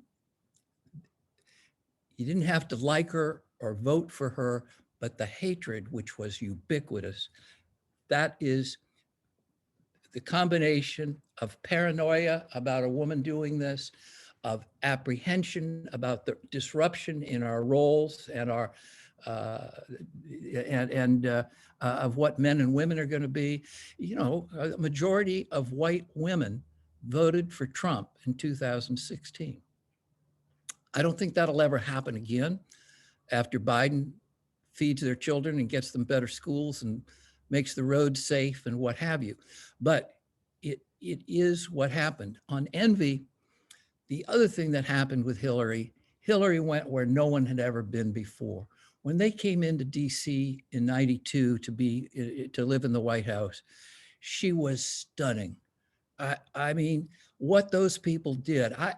you didn't have to like her or vote for her, but the hatred, which was ubiquitous, that is the combination of paranoia about a woman doing this, of apprehension about the disruption in our roles and our of what men and women are going to be. You know, a majority of white women voted for Trump in 2016. I don't think that'll ever happen again after Biden feeds their children and gets them better schools and makes the roads safe and what have you. But it is what happened. On envy, the other thing that happened with Hillary went where no one had ever been before. When they came into DC in 92 to live in the White House, she was stunning. I mean, what those people did, I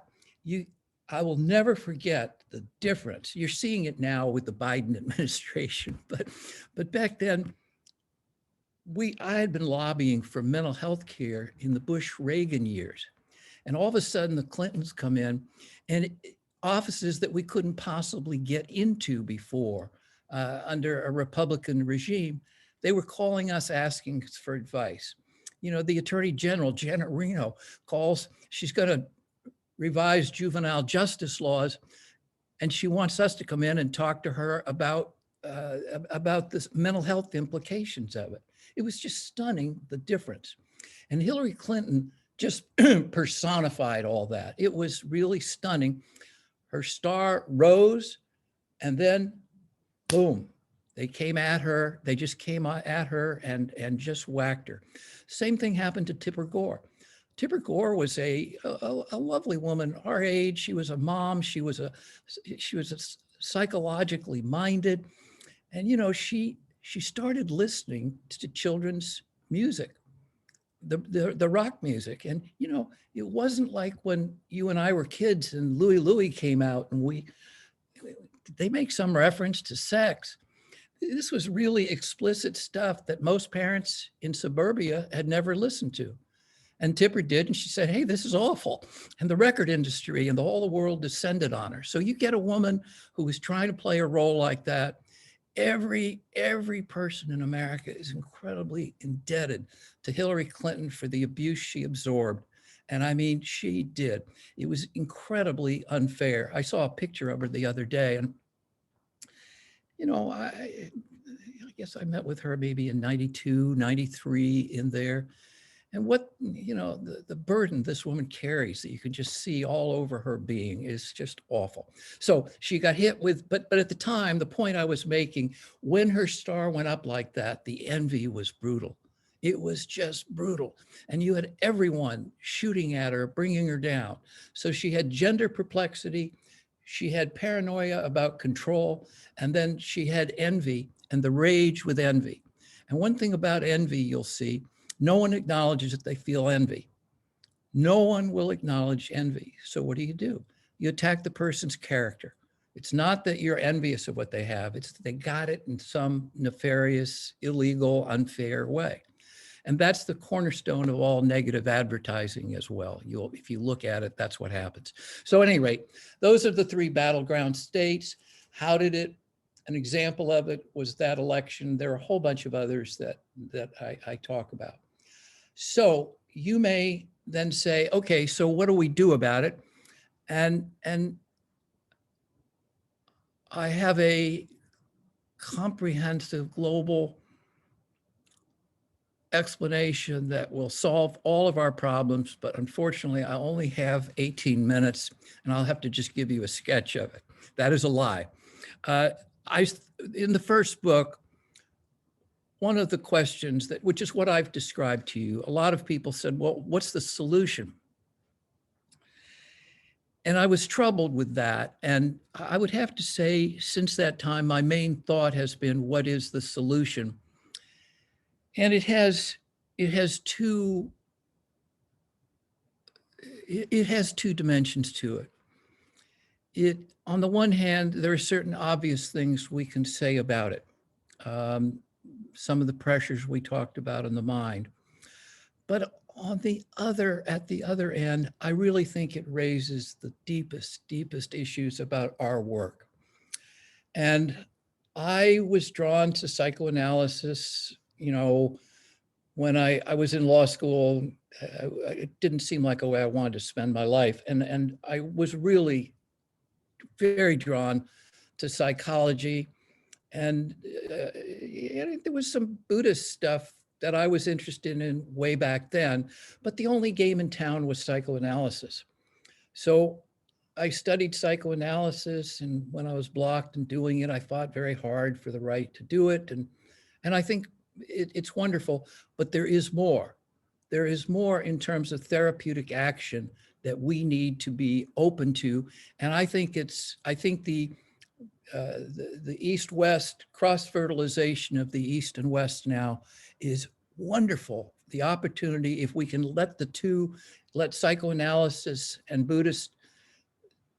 will never forget the difference. You're seeing it now with the Biden administration, but back then, I had been lobbying for mental health care in the Bush-Reagan years. And all of a sudden the Clintons come in, and offices that we couldn't possibly get into before under a Republican regime, they were calling us, asking us for advice. You know, the Attorney General, Janet Reno, calls, she's going to revise juvenile justice laws, and she wants us to come in and talk to her about this mental health implications of it. It was just stunning, the difference. And Hillary Clinton just personified all that. It was really stunning. Her star rose, and then boom, they came at her. They just came at her and just whacked her. Same thing happened to Tipper Gore. Tipper Gore was a lovely woman our age. She was a mom. She was a psychologically minded, and you know, she started listening to children's music, the rock music. And you know, it wasn't like when you and I were kids and Louie came out and they make some reference to sex. This was really explicit stuff that most parents in suburbia had never listened to. And Tipper did, and she said, hey, this is awful. And the record industry and the whole world descended on her. So you get a woman who is trying to play a role like that. Every person in America is incredibly indebted to Hillary Clinton for the abuse she absorbed. And I mean, she did. It was incredibly unfair. I saw a picture of her the other day, and you know, I guess I met with her maybe in 92, 93 in there. And what, you know, the burden this woman carries that you can just see all over her being is just awful. So she got hit with, but at the time, the point I was making, when her star went up like that, the envy was brutal. It was just brutal. And you had everyone shooting at her, bringing her down. So she had gender perplexity, she had paranoia about control, and then she had envy and the rage with envy. And one thing about envy, you'll see, no one acknowledges that they feel envy. No one will acknowledge envy. So what do? You attack the person's character. It's not that you're envious of what they have. It's that they got it in some nefarious, illegal, unfair way. And that's the cornerstone of all negative advertising as well. If you look at it, that's what happens. So at any rate, those are the three battleground states. How did it, an example of it was that election. There are a whole bunch of others that I talk about. So you may then say, okay, so what do we do about it? And I have a comprehensive global explanation that will solve all of our problems, but unfortunately I only have 18 minutes and I'll have to just give you a sketch of it. That is a lie. In the first book, one of the questions which is what I've described to you, a lot of people said, well, what's the solution? And I was troubled with that. And I would have to say, since that time, my main thought has been, what is the solution? And it has two dimensions to it. On the one hand, there are certain obvious things we can say about it. Some of the pressures we talked about in the mind. But at the other end, I really think it raises the deepest issues about our work. And I was drawn to psychoanalysis, when I was in law school. It didn't seem like a way I wanted to spend my life. And I was really very drawn to psychology. And there was some Buddhist stuff that I was interested in way back then, but the only game in town was psychoanalysis. So I studied psychoanalysis, and when I was blocked in doing it, I fought very hard for the right to do it. And I think it's wonderful, but there is more. There is more in terms of therapeutic action that we need to be open to. And I think the East-West cross-fertilization of the East and West now is wonderful. The opportunity, if we can let psychoanalysis and Buddhist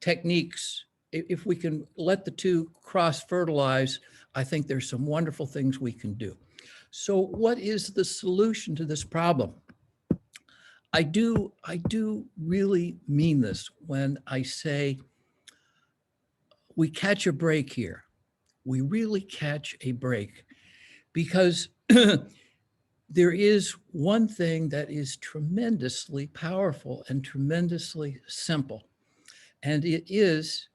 techniques, if we can let the two cross-fertilize, I think there's some wonderful things we can do. So what is the solution to this problem? I do really mean this when I say we catch a break here. We really catch a break, because there is one thing that is tremendously powerful and tremendously simple. And it is,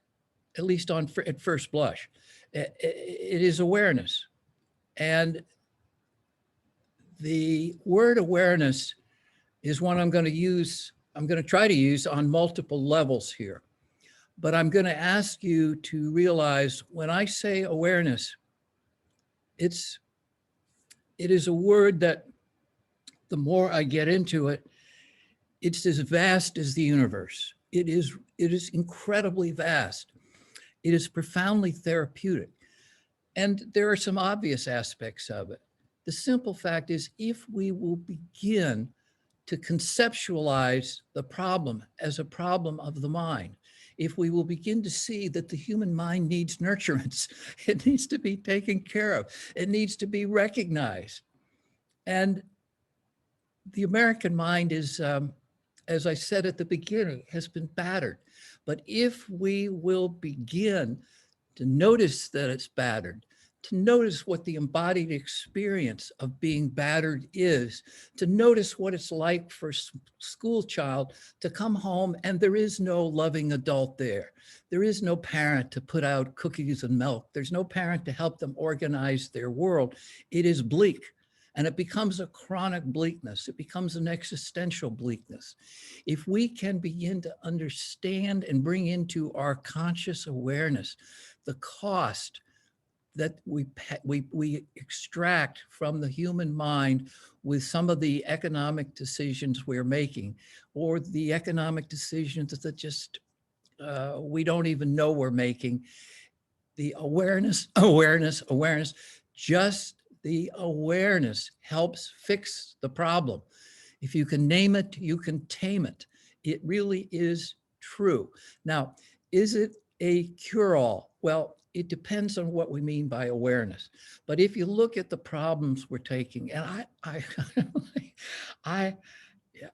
at least at first blush, it is awareness. And the word awareness is one I'm going to try to use on multiple levels here. But I'm going to ask you to realize when I say awareness, it is a word that the more I get into it, it's as vast as the universe. It is incredibly vast. It is profoundly therapeutic. And there are some obvious aspects of it. The simple fact is, if we will begin to conceptualize the problem as a problem of the mind, if we will begin to see that the human mind needs nurturance, it needs to be taken care of, it needs to be recognized. And the American mind is, as I said at the beginning, has been battered. But if we will begin to notice that it's battered, to notice what the embodied experience of being battered is, to notice what it's like for a school child to come home and there is no loving adult there. There is no parent to put out cookies and milk. There's no parent to help them organize their world. It is bleak. And it becomes a chronic bleakness. It becomes an existential bleakness. If we can begin to understand and bring into our conscious awareness the cost that we extract from the human mind with some of the economic decisions we're making, or the economic decisions that just we don't even know we're making, the awareness, just the awareness helps fix the problem. If you can name it, you can tame it. It really is true. Now, is it a cure-all? Well, it depends on what we mean by awareness. But if you look at the problems we're taking, and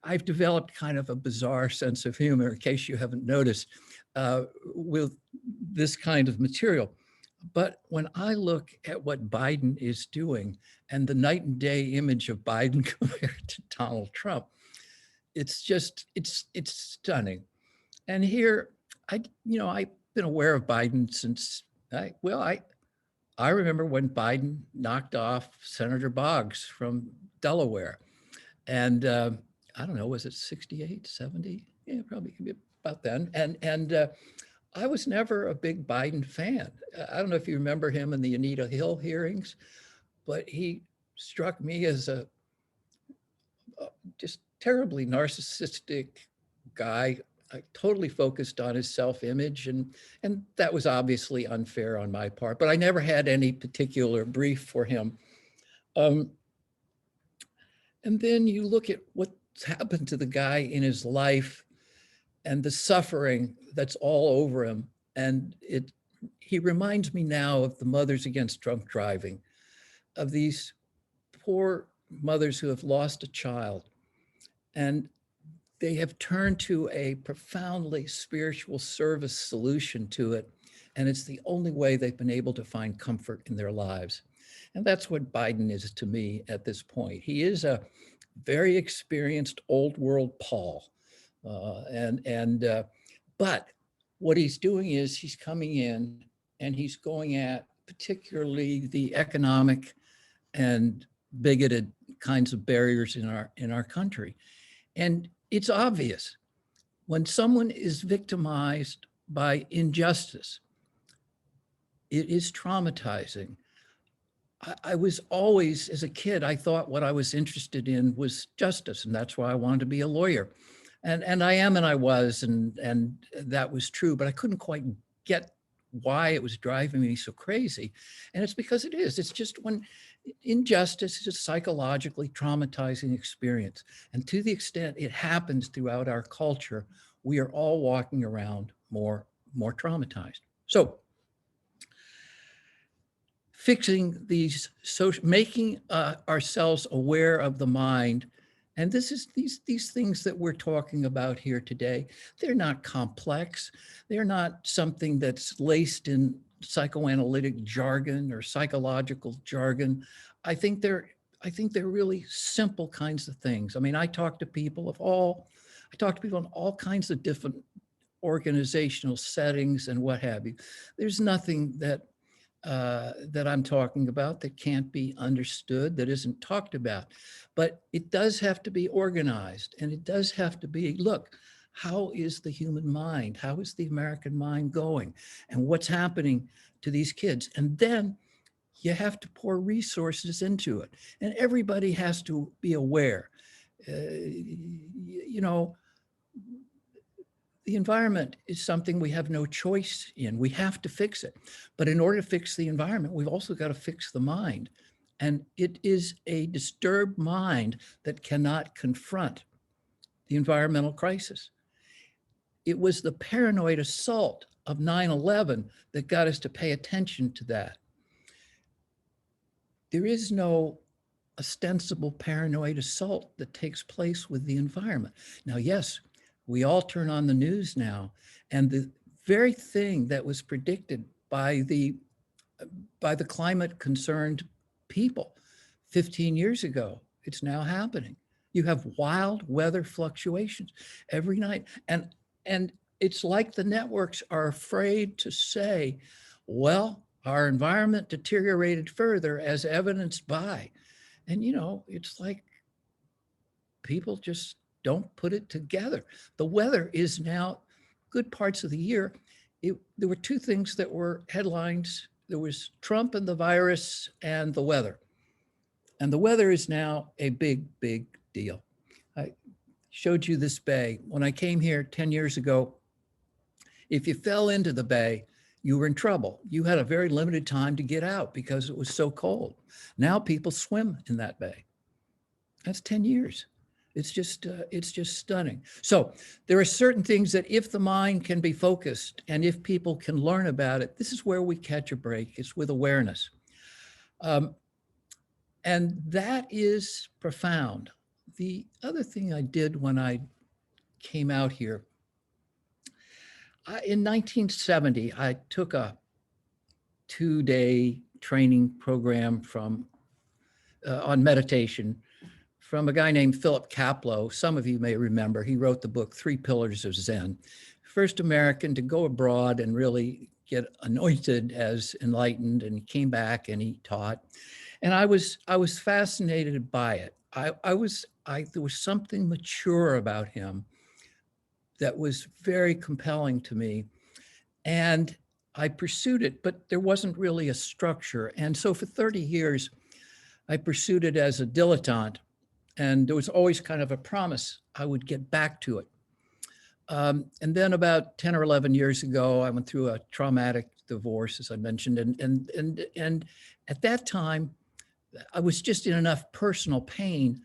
I've developed kind of a bizarre sense of humor, in case you haven't noticed, with this kind of material. But when I look at what Biden is doing and the night and day image of Biden compared to Donald Trump, it's just, it's stunning. And here, I've been aware of Biden since, I remember when Biden knocked off Senator Boggs from Delaware. And I don't know, was it 68, 70? Yeah, probably could be about then. And I was never a big Biden fan. I don't know if you remember him in the Anita Hill hearings, but he struck me as a just terribly narcissistic guy, totally focused on his self-image, and that was obviously unfair on my part, but I never had any particular brief for him. And then you look at what's happened to the guy in his life and the suffering that's all over him. And he reminds me now of the Mothers Against Drunk Driving, of these poor mothers who have lost a child, and they have turned to a profoundly spiritual service solution to it. And it's the only way they've been able to find comfort in their lives. And that's what Biden is to me at this point. He is a very experienced old world Paul. But what he's doing is he's coming in and he's going at particularly the economic and bigoted kinds of barriers in our country. And it's obvious when someone is victimized by injustice, it is traumatizing. I was always, as a kid, I thought what I was interested in was justice, and that's why I wanted to be a lawyer. And I am, and I was, and that was true, but I couldn't quite get why it was driving me so crazy. And it's because it is. It's just when injustice is a psychologically traumatizing experience. And to the extent it happens throughout our culture, we are all walking around more traumatized. So fixing these social, making ourselves aware of the mind. And this is these things that we're talking about here today. They're not complex. They're not something that's laced in psychoanalytic jargon or psychological jargon. I think they're really simple kinds of things. I mean, I talk to people in all kinds of different organizational settings and what have you. There's nothing that I'm talking about that can't be understood, that isn't talked about. But it does have to be organized, and it does have to be, look, how is the human mind? How is the American mind going? And what's happening to these kids? And then you have to pour resources into it. And everybody has to be aware. The environment is something we have no choice in. We have to fix it. But in order to fix the environment, we've also got to fix the mind. And it is a disturbed mind that cannot confront the environmental crisis. It was the paranoid assault of 9/11 that got us to pay attention to that. There is no ostensible paranoid assault that takes place with the environment. Now, yes, we all turn on the news now, and the very thing that was predicted by the climate concerned people 15 years ago, it's now happening. You have wild weather fluctuations every night. And it's like the networks are afraid to say, well, our environment deteriorated further as evidenced by, and it's like people just don't put it together. The weather is now good parts of the year. There were two things that were headlines. There was Trump and the virus and the weather. And the weather is now a big, big deal. I showed you this bay. When I came here 10 years ago, if you fell into the bay, you were in trouble. You had a very limited time to get out because it was so cold. Now people swim in that bay. That's 10 years. It's just stunning. So there are certain things that if the mind can be focused and if people can learn about it, this is where we catch a break. It's with awareness. And that is profound. The other thing I did when I came out here, in 1970, I took a 2-day training program on meditation from a guy named Philip Kapleau. Some of you may remember, he wrote the book, 3 Pillars of Zen. First American to go abroad and really get anointed as enlightened, and he came back and he taught. And I was fascinated by it. There was something mature about him that was very compelling to me. And I pursued it, but there wasn't really a structure. And so for 30 years, I pursued it as a dilettante. And there was always kind of a promise I would get back to it. And then about 10 or 11 years ago, I went through a traumatic divorce, as I mentioned. And at that time, I was just in enough personal pain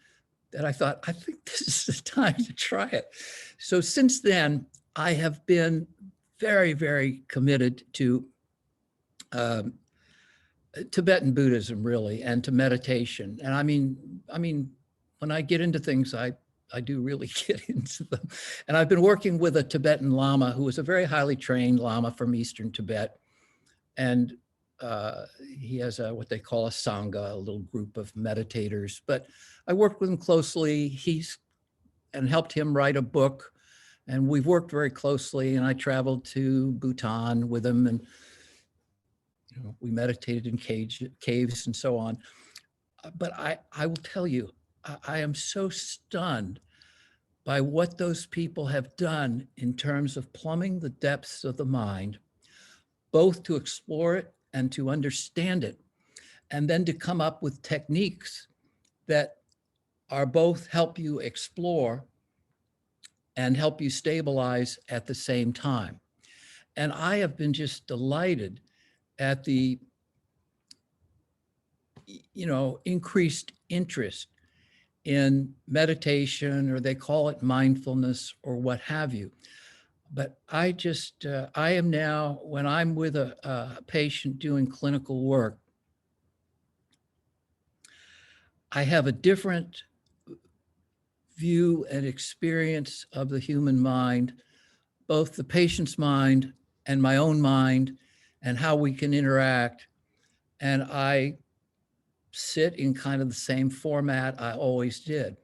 that I thought, I think this is the time to try it. So since then, I have been very, very committed to Tibetan Buddhism, really, and to meditation. And I mean, when I get into things, I do really get into them. And I've been working with a Tibetan Lama who is a very highly trained Lama from Eastern Tibet. And he has what they call a Sangha, a little group of meditators. But I worked with him closely. And helped him write a book. And we've worked very closely. And I traveled to Bhutan with him, and we meditated in caves and so on. But I will tell you, I am so stunned by what those people have done in terms of plumbing the depths of the mind, both to explore it and to understand it, and then to come up with techniques that are both help you explore and help you stabilize at the same time. And I have been just delighted at the increased interest in meditation, or they call it mindfulness, or what have you. But I am now, when I'm with a patient doing clinical work, I have a different view and experience of the human mind, both the patient's mind and my own mind, and how we can interact. And I sit in kind of the same format I always did.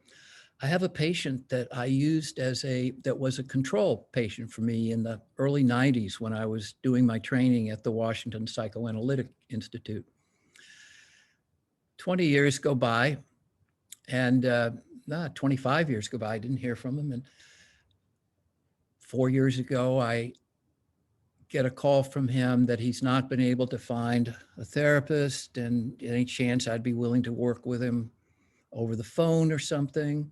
I have a patient that I used that was a control patient for me in the early 90s when I was doing my training at the Washington Psychoanalytic Institute. 20 years go by, and 25 years go by, I didn't hear from him. And 4 years ago, I get a call from him that he's not been able to find a therapist, and any chance I'd be willing to work with him over the phone or something.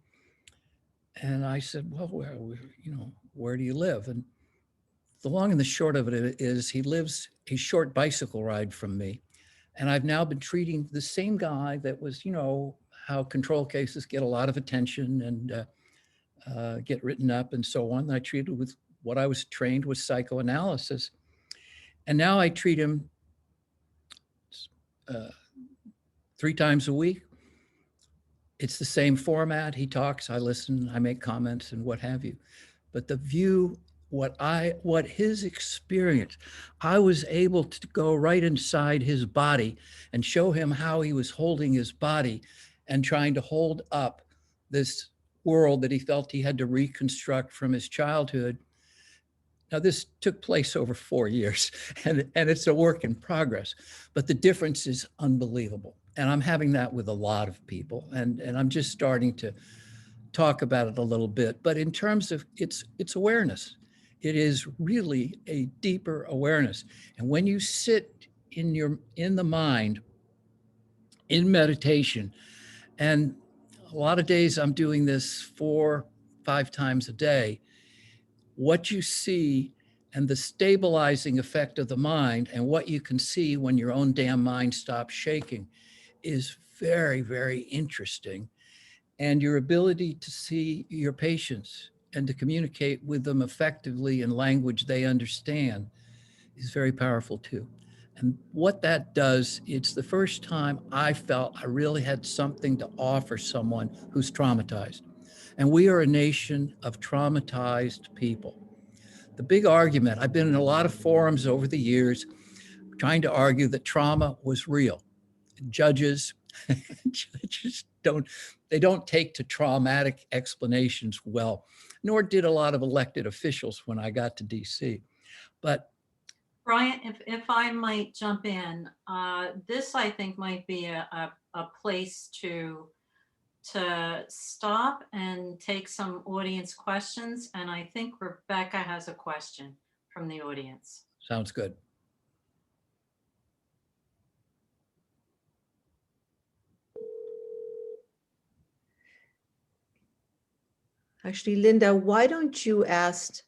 And I said, well, where do you live? And the long and the short of it is he lives a short bicycle ride from me. And I've now been treating the same guy that was, how control cases get a lot of attention and get written up and so on. I treated with what I was trained with, psychoanalysis. And now I treat him 3 times a week. It's the same format. He talks, I listen, I make comments and what have you. But the view, what his experience, I was able to go right inside his body and show him how he was holding his body and trying to hold up this world that he felt he had to reconstruct from his childhood. Now, this took place over 4 years, and it's a work in progress, but the difference is unbelievable. And I'm having that with a lot of people, and I'm just starting to talk about it a little bit. But in terms of it's awareness, it is really a deeper awareness. And when you sit in the mind, in meditation, and a lot of days I'm doing this 4-5 times a day, what you see and the stabilizing effect of the mind and what you can see when your own damn mind stops shaking is very, very interesting. and your ability to see your patients and to communicate with them effectively in language they understand is very powerful too. And what that does, it's the first time I felt I really had something to offer someone who's traumatized. And we are a nation of traumatized people. The big argument, I've been in a lot of forums over the years trying to argue that trauma was real. Judges, judges don't take to traumatic explanations well, nor did a lot of elected officials when I got to DC. But Bryant, if I might jump in, this I think might be a place to stop and take some audience questions. And I think Rebecca has a question from the audience. sounds good. Actually, Linda, why don't you ask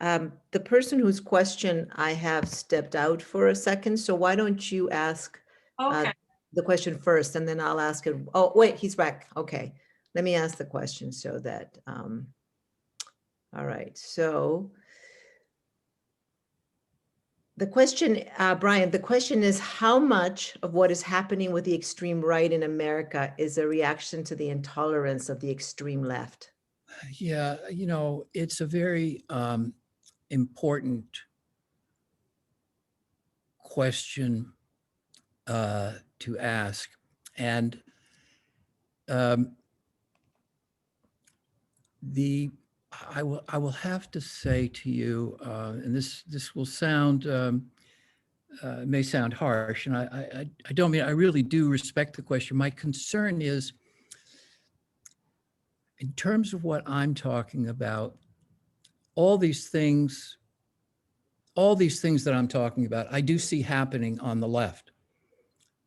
the person whose question I have stepped out for a second. So why don't you ask Okay. the question first, and then I'll ask it. Oh, wait, he's back. Okay, let me ask the question so that, all right. So the question, Brian, the question is, how much of what is happening with the extreme right in America is a reaction to the intolerance of the extreme left? Yeah, it's a very important question to ask. And I will have to say to you, and this will sound may sound harsh, and I don't mean, I really do respect the question. My concern is, in terms of what I'm talking about, all these things that I'm talking about, I do see happening on the left.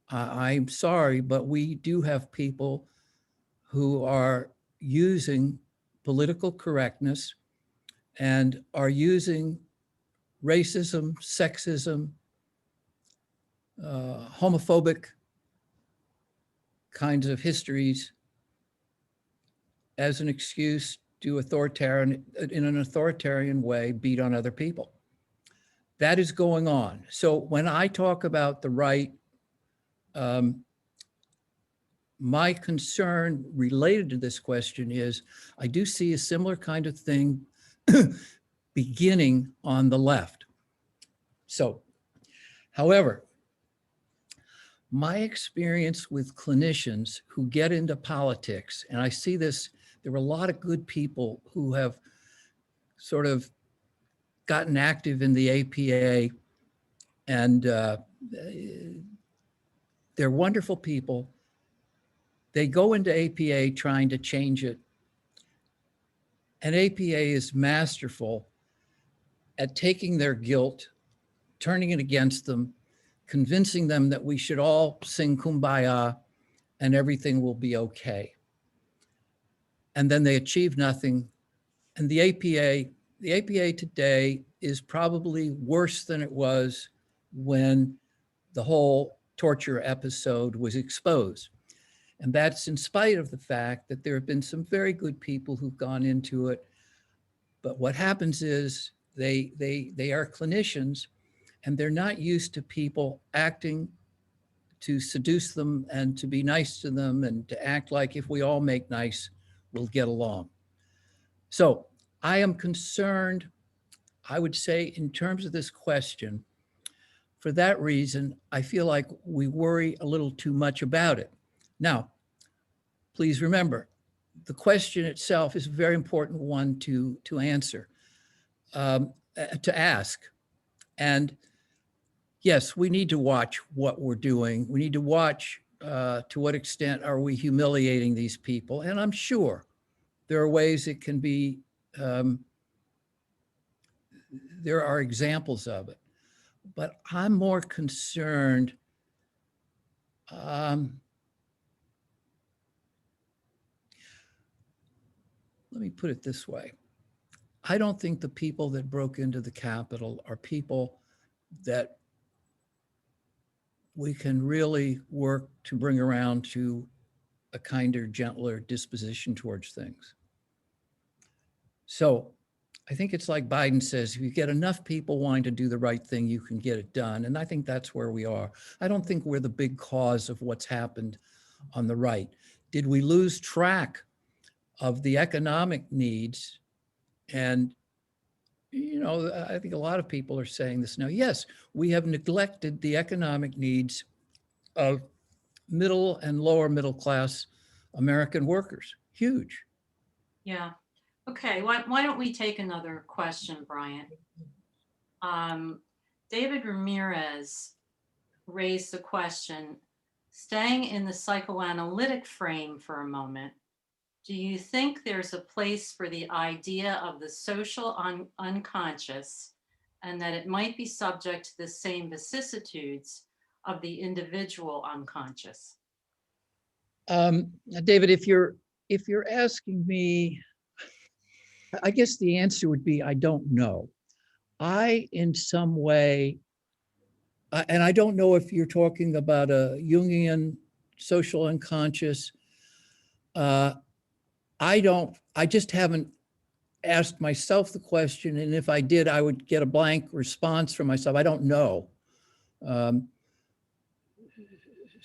I'm sorry, but we do have people who are using political correctness and are using racism, sexism, homophobic kinds of histories as an excuse to in an authoritarian way, beat on other people. That is going on. So when I talk about the right, my concern related to this question is I do see a similar kind of thing beginning on the left. So, however, my experience with clinicians who get into politics, and I see this, there were a lot of good people who have sort of gotten active in the APA, and they're wonderful people. They go into APA trying to change it, and APA is masterful at taking their guilt, turning it against them, convincing them that we should all sing Kumbaya and everything will be okay. And then they achieve nothing. And the APA today is probably worse than it was when the whole torture episode was exposed. And that's in spite of the fact that there have been some very good people who've gone into it. But what happens is they are clinicians, and they're not used to people acting to seduce them and to be nice to them and to act like if we all make nice, we'll get along. So I am concerned, I would say, in terms of this question. For that reason, I feel like we worry a little too much about it. Now, please remember, the question itself is a very important one to answer, to ask. And yes, we need to watch what we're doing. We need to watch to what extent are we humiliating these people. And I'm sure there are ways it can be, there are examples of it. But I'm more concerned, let me put it this way. I don't think the people that broke into the Capitol are people that we can really work to bring around to a kinder, gentler disposition towards things. So I think it's like Biden says, if you get enough people wanting to do the right thing, you can get it done. And I think that's where we are. I don't think we're the big cause of what's happened on the right. Did we lose track of the economic needs? And, I think a lot of people are saying this now. Yes, we have neglected the economic needs of middle and lower middle class American workers. Huge. Yeah. Okay. Why don't we take another question, Bryant? David Ramirez raised the question, staying in the psychoanalytic frame for a moment, do you think there's a place for the idea of the social unconscious and that it might be subject to the same vicissitudes of the individual unconscious? David, if you're asking me, I guess the answer would be, I don't know. In some way, and I don't know if you're talking about a Jungian social unconscious. I just haven't asked myself the question. And if I did, I would get a blank response from myself. I don't know.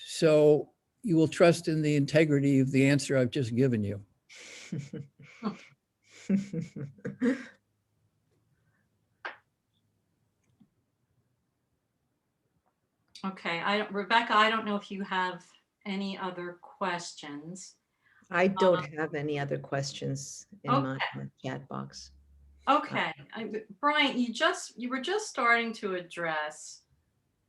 So you will trust in the integrity of the answer I've just given you. Okay, Rebecca, I don't know if you have any other questions. I don't have any other questions in my chat box. Okay, Bryant, you were just starting to address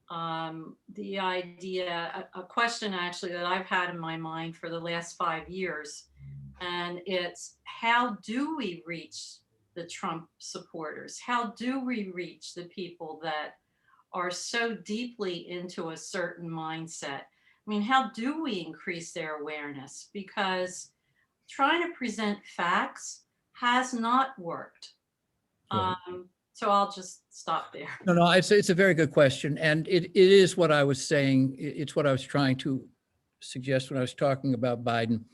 the idea, a question actually that I've had in my mind for the last 5 years, and it's how do we reach the Trump supporters? How do we reach the people that are so deeply into a certain mindset? I mean, how do we increase their awareness? Because trying to present facts has not worked. Right. So I'll just stop there. No, it's a very good question. And it is what I was saying. It's what I was trying to suggest when I was talking about Biden.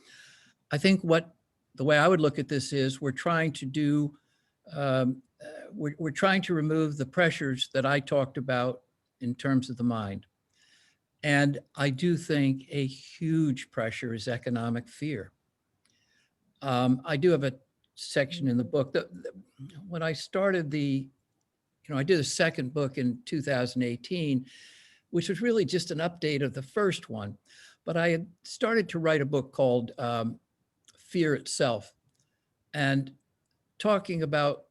I think the way I would look at this is we're trying to do, we're trying to remove the pressures that I talked about in terms of the mind. And I do think a huge pressure is economic fear. I do have a section in the book that when I started I did a second book in 2018, which was really just an update of the first one. But I had started to write a book called Fear Itself, and talking about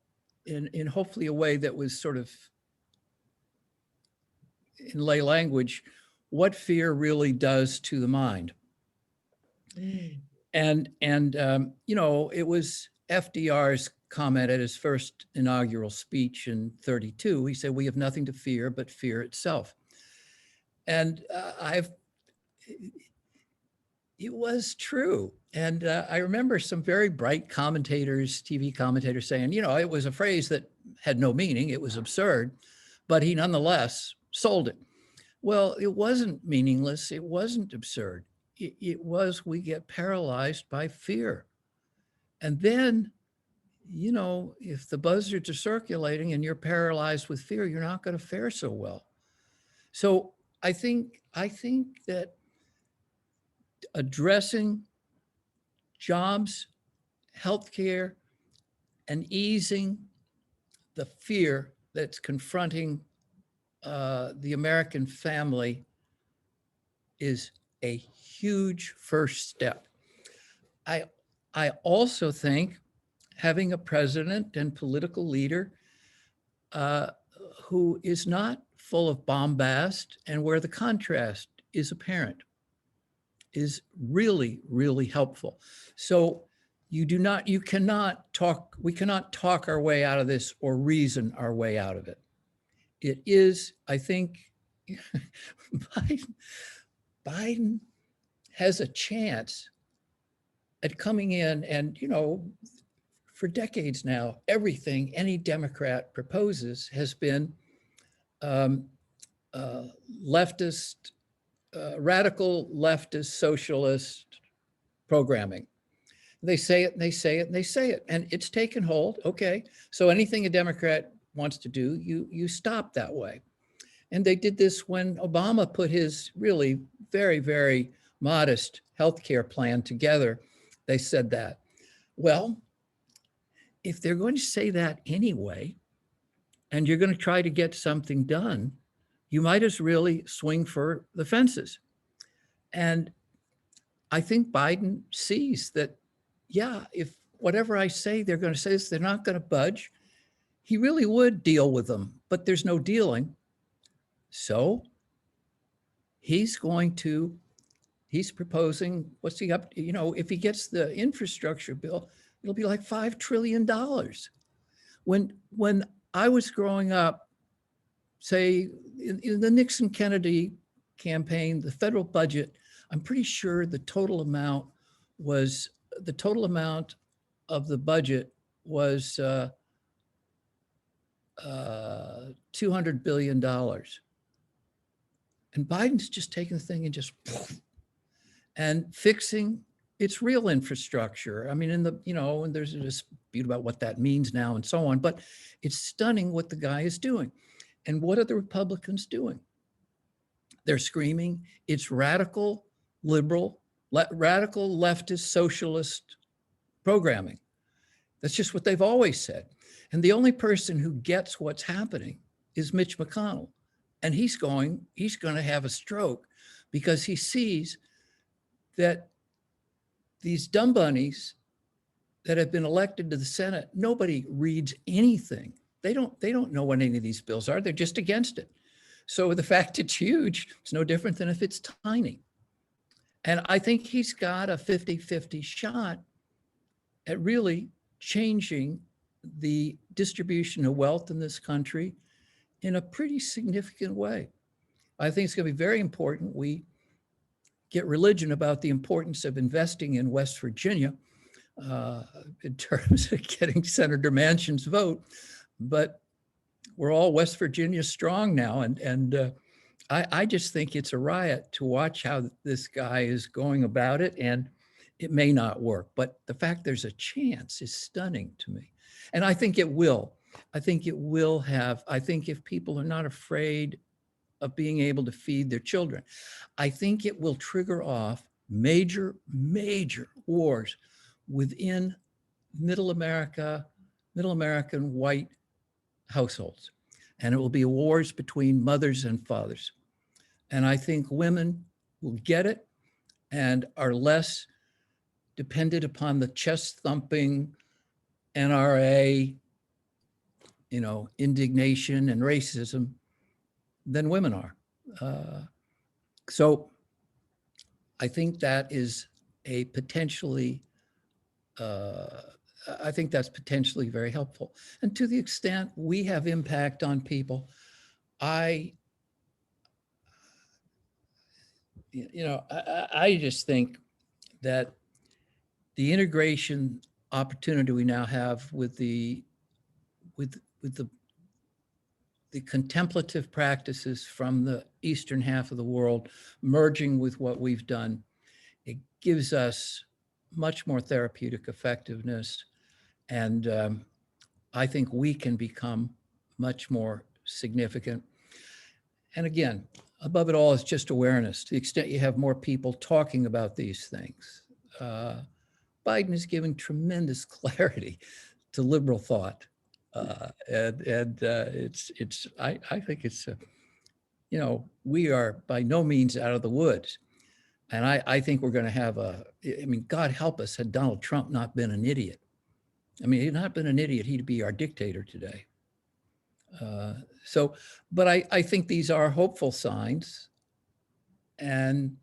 in hopefully a way that was sort of in lay language, what fear really does to the mind. And it was FDR's comment at his first inaugural speech in 32. He said, "We have nothing to fear but fear itself." And it was true. And I remember some very bright commentators, TV commentators saying, it was a phrase that had no meaning. It was absurd, but he nonetheless sold it. Well, it wasn't meaningless. It wasn't absurd. It was, we get paralyzed by fear. And then, if the buzzards are circulating and you're paralyzed with fear, you're not going to fare so well. So I think that addressing jobs, healthcare, and easing the fear that's confronting the American family is a huge first step. I also think having a president and political leader who is not full of bombast and where the contrast is apparent is really, really helpful. So we cannot talk our way out of this or reason our way out of it. It is, I think, Biden has a chance at coming in and, for decades now, everything any Democrat proposes has been leftist, radical leftist, socialist, programming. They say it and they say it and they say it, and it's taken hold. Okay, so anything a Democrat wants to do, you stop that way. And they did this when Obama put his really very, very modest healthcare plan together. They said that. Well, if they're going to say that anyway, and you're going to try to get something done, you might as really swing for the fences. And I think Biden sees that, yeah, if whatever I say, they're going to say this, they're not going to budge. He really would deal with them, but there's no dealing. So he's proposing, what's he up, if he gets the infrastructure bill, it'll be like $5 trillion. When I was growing up, say in the Nixon Kennedy campaign, the federal budget, I'm pretty sure the total amount of the budget was $200 billion. And Biden's just taking the thing and just and fixing its real infrastructure. I mean, and there's a dispute about what that means now and so on, but it's stunning what the guy is doing. And what are the Republicans doing? They're screaming, it's radical, liberal, radical leftist socialist programming. That's just what they've always said. And the only person who gets what's happening is Mitch McConnell. And he's going to have a stroke because he sees that these dumb bunnies that have been elected to the Senate, nobody reads anything. They don't know what any of these bills are. They're just against it. So the fact it's huge, it's no different than if it's tiny. And I think he's got a 50-50 shot at really changing the distribution of wealth in this country in a pretty significant way. I think it's going to be very important we get religion about the importance of investing in West Virginia in terms of getting Senator Manchin's vote. But we're all West Virginia strong now. And I just think it's a riot to watch how this guy is going about it. And it may not work, but the fact there's a chance is stunning to me. And I think it will. I think if people are not afraid of being able to feed their children, I think it will trigger off major, major wars within middle American white households. And it will be wars between mothers and fathers. And I think women will get it and are less dependent upon the chest thumping NRA, indignation and racism than women are. So I think that is I think that's potentially very helpful. And to the extent we have impact on people, I just think that the integration opportunity we now have with the contemplative practices from the eastern half of the world merging with what we've done, it gives us much more therapeutic effectiveness. And I think we can become much more significant. And again, above it all is just awareness. To the extent you have more people talking about these things, Biden is giving tremendous clarity to liberal thought. I think it's, we are by no means out of the woods. And I think we're going to have God help us had Donald Trump not been an idiot. He'd not been an idiot, he'd be our dictator today. But I think these are hopeful signs. And,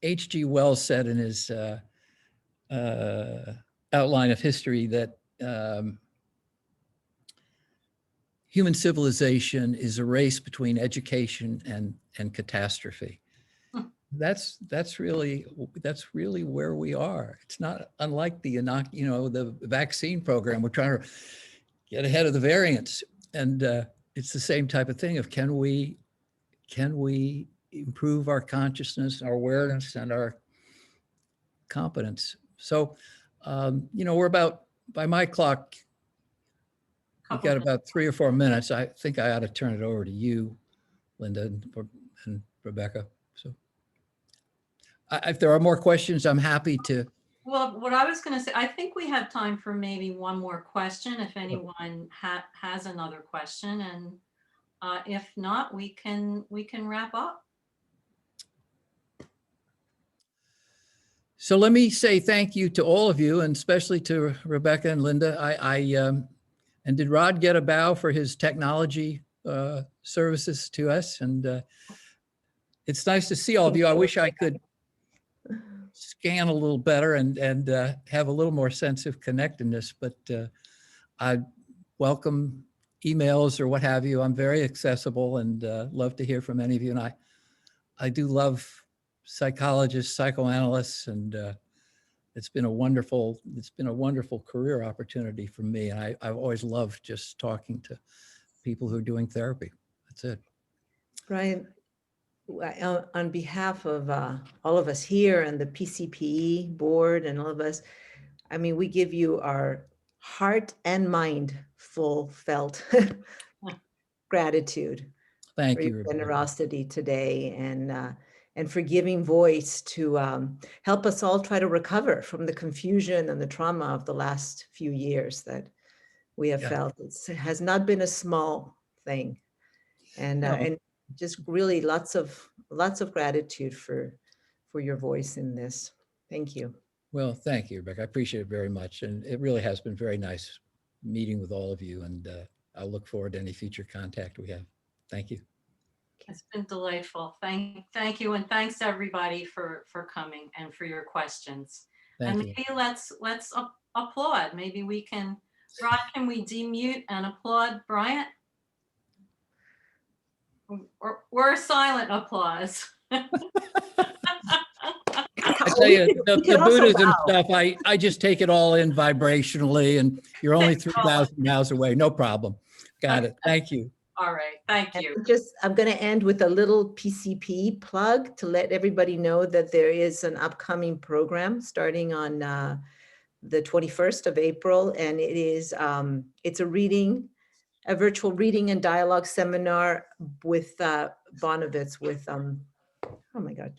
H.G. Wells said in his outline of history that human civilization is a race between education and catastrophe. That's really where we are. It's not unlike the vaccine program. We're trying to get ahead of the variants, and it's the same type of thing of can we improve our consciousness, our awareness, and our competence. So, we're about, by my clock, we've Couple got minutes. about 3 or 4 minutes. I think I ought to turn it over to you, Linda and Rebecca. So if there are more questions, I'm happy to. Well, what I was going to say, I think we have time for maybe one more question if anyone has another question, and if not, we can wrap up. So let me say thank you to all of you, and especially to Rebecca and Linda. And did Rod get a bow for his technology services to us? And it's nice to see all of you. I wish I could scan a little better and have a little more sense of connectedness, but I welcome emails or what have you. I'm very accessible and love to hear from any of you. And I do love psychologists, psychoanalysts, and it's been a wonderful career opportunity for me. And I've always loved just talking to people who are doing therapy. That's it. Brian, on behalf of all of us here and the PCPE board and all of us, I mean, we give you our heart and mind full felt gratitude Thank for you, your Rebecca. generosity today and for giving voice to help us all try to recover from the confusion and the trauma of the last few years that we have felt. It has not been a small thing, and No. and just really lots of gratitude for your voice in this. Thank you. Well, thank you, Rebecca. I appreciate it very much. And it really has been very nice meeting with all of you. And I'll look forward to any future contact we have. Thank you. It's been delightful. Thank you, and thanks to everybody for coming and for your questions. Thank and you. maybe let's applaud. Maybe we can, Rod, can we demute and applaud Bryant? Or silent applause. I tell you, the Buddhism stuff, I just take it all in vibrationally, and you're only 3,000 miles away. No problem. Got it. Thank you. All right. Thank you. I'm going to end with a little PCPE plug to let everybody know that there is an upcoming program starting on the 21st of April. And it is, it's a virtual reading and dialogue seminar with Bonovitz,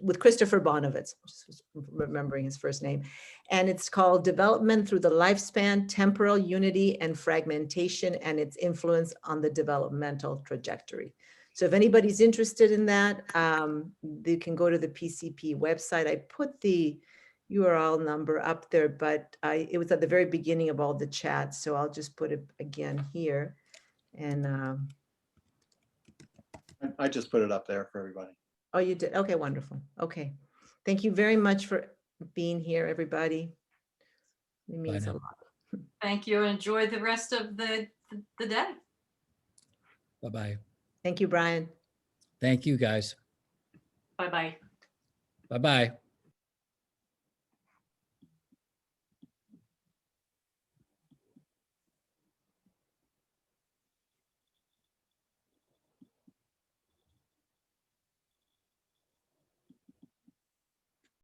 with Christopher Bonovitz, just remembering his first name. And it's called Development Through the Lifespan, Temporal Unity and Fragmentation and Its Influence on the Developmental Trajectory. So if anybody's interested in that, they can go to the PCP website. I put the URL number up there, but it was at the very beginning of all the chats. So I'll just put it again here. And I just put it up there for everybody. oh, you did? Okay, wonderful. Okay. Thank you very much for being here, everybody. It means a lot. Thank you. Enjoy the rest of the day. Bye-bye. Thank you, Brian. Thank you, guys. Bye-bye. Bye-bye.